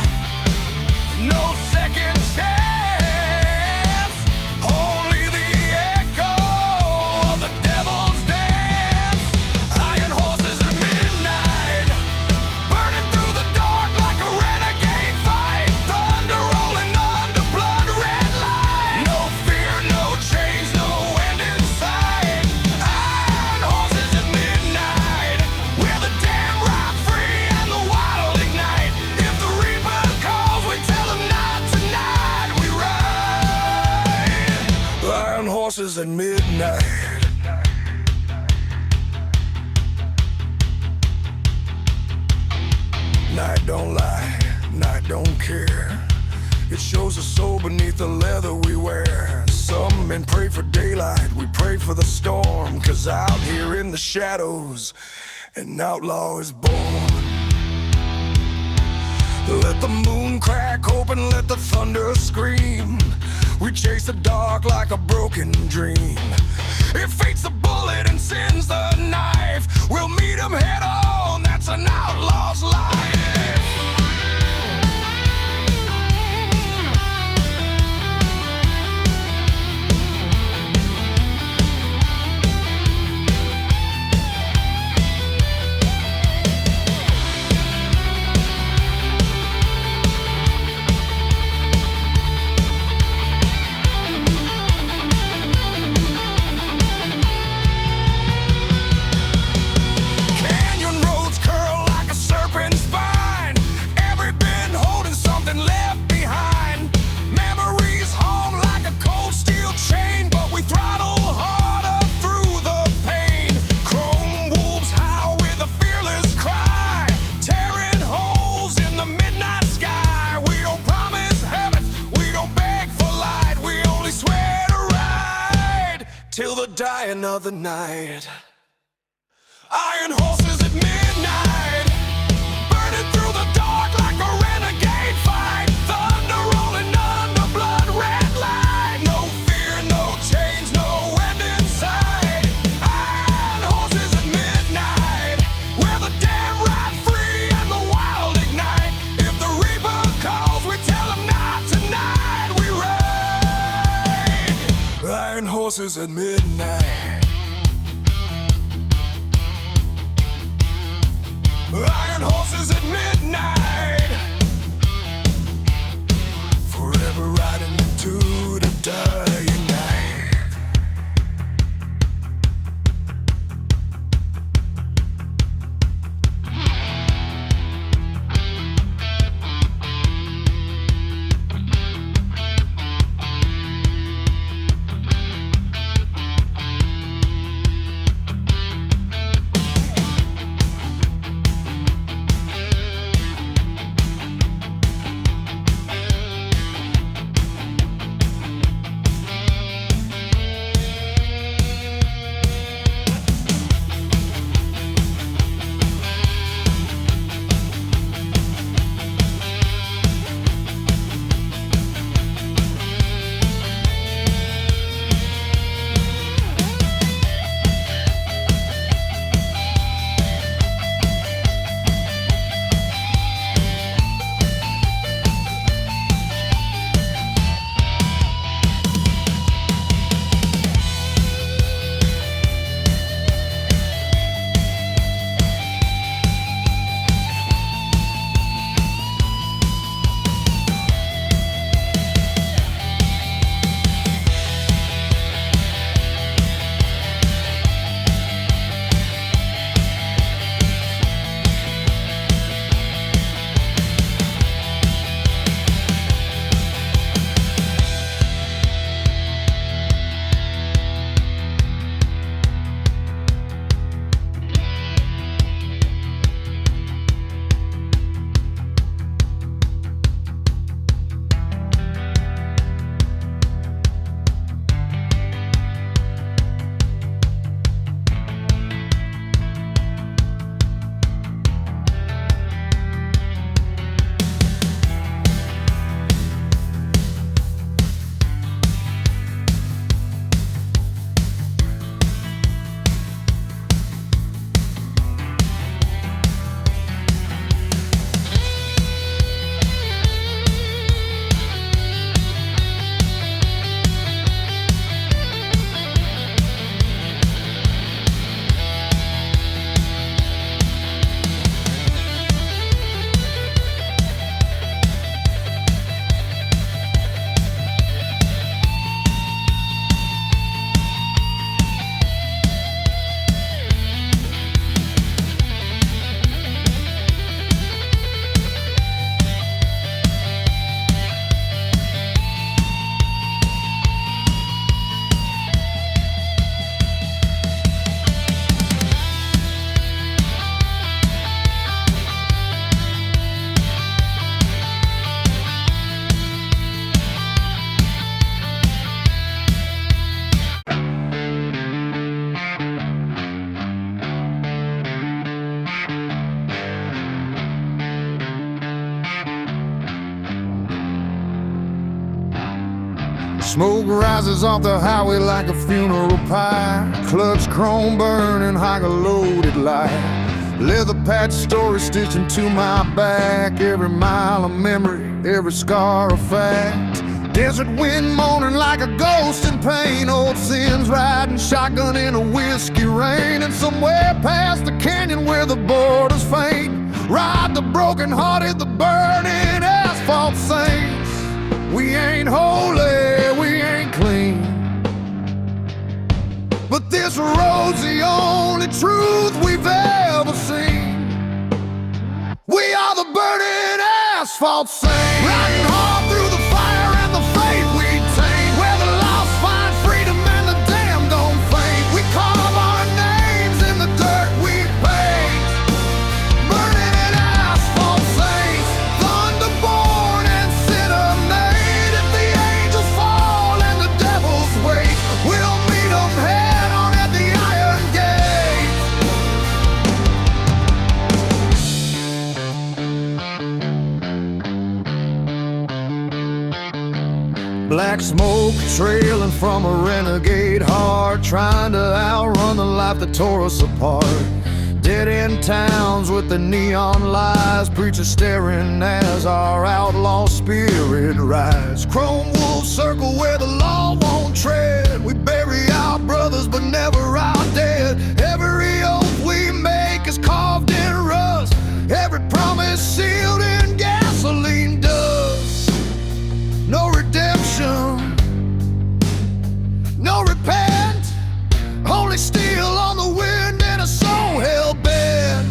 no second chance, only the echo of the devil's dance. Iron horses at midnight, burning through the dark like a renegade fight. Thunder rolling under blood red light. No fear, no change, no end in sight. Iron horses at midnight, where the damn ride free and the wild ignite. If the reaper calls, we tell him not tonight. We ride iron horses at midnight. Night don't lie, night don't care. It shows the soul beneath the leather we wear. Some men pray for daylight, we pray for the storm. 'Cause out here in the shadows, an outlaw is born. Let the moon crack open, let the thunder scream. We chase the dark like a broken dream. If fate's the bullet and sin's the knife, we'll meet him head on, that's an outlaw's life. another night. Iron horses at midnight, burning through the dark like a renegade fight. Thunder rolling under blood red light. No fear, no change, no end in sight. Iron horses at midnight, where the damn ride free and the wild ignite. If the reaper calls, we tell him not tonight. We ride. Iron horses at midnight. Iron horses at midnight, forever riding into the dying night. Smoke rises off the highway like a funeral pie. Clutch chrome burning, high loaded light. Leather patch story stitched into my back. Every mile of memory, every scar a fact. Desert wind moaning like a ghost in pain. Old sins riding shotgun in a whiskey rain. And somewhere past the canyon where the borders faint, ride the broken hearted, the burning asphalt saints. We ain't holy, we ain't clean, but this road's the only truth we've ever seen. We are the burning asphalt saints, riding hard through the fire and the faith we tame, where the lost find freedom and the damned don't faint. We carve our names in the dirt we paint, burning in asphalt saints, thunderborn and sinner made. If the angels fall and the devils wait, we'll meet them head on at black smoke trailing from a renegade heart, trying to outrun the life that tore us apart. Dead-end towns with the neon lights, preachers staring as our outlaw spirit rise. Chrome wolves circle where the law won't tread. We bury our brothers but never our dead. Every oath we make is carved in rust, every promise sealed in gasoline dust. No redemption, no repent, only steel on the wind and a soul hell-bent.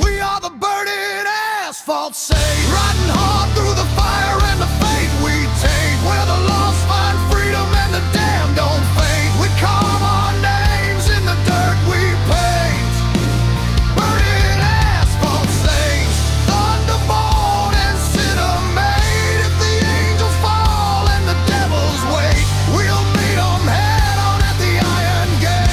We are the burning asphalt saints, riding hard through the fire and the fate we take, where the lost find freedom and the damned don't faint. We carve our names in the dirt we paint, burning asphalt saints, thunderborn and sinner made. If the angels fall and the devils wait, we'll meet them head on at the iron gate.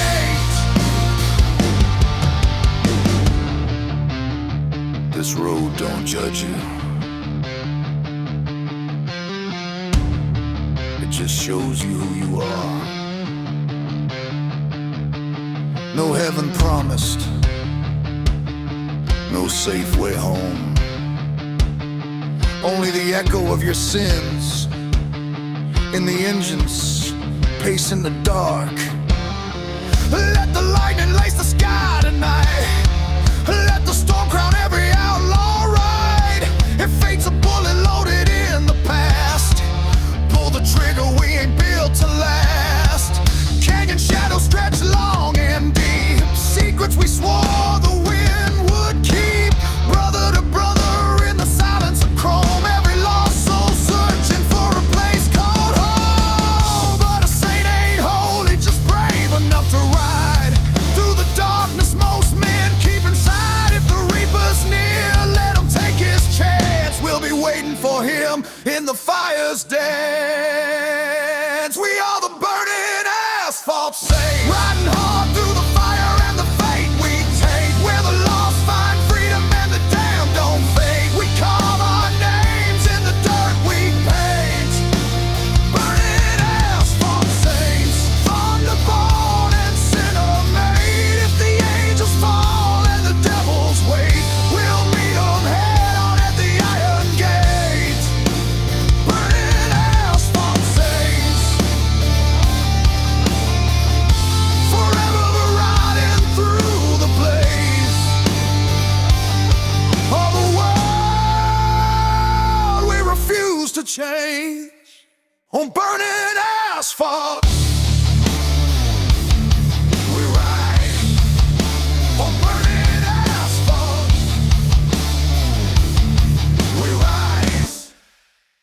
This road don't judge you, it just shows you who you are. No heaven promised, no safe way home, only the echo of your sins in the engines pacing the dark. Let the lightning lace the sky tonight, let the storm crown every outlaw ride. If fate's a bullet loaded in the past, pull the trigger, we ain't built to last. Canyon shadows stretch long and deep, secrets we swore the wind would keep. Brother to brother in the silence of chrome, every lost soul searching for a place called home. But a saint ain't holy, just brave enough to ride through the darkness most men keep inside. If the reaper's near, let him take his chance, we'll be waiting for him in the fire's dance. We are the burning asphalt saints, riding hard through the fire and the fate we take, where the lost find freedom and the damned don't fade. We carve our names in the dirt we paint, burning asphalt saints, thunderborn and sinner made. If the angels fall and the devils wait, we'll meet them head on at the iron gate. Burning asphalt saints, forever riding through the blaze of a world we refuse to change on burning asphalt.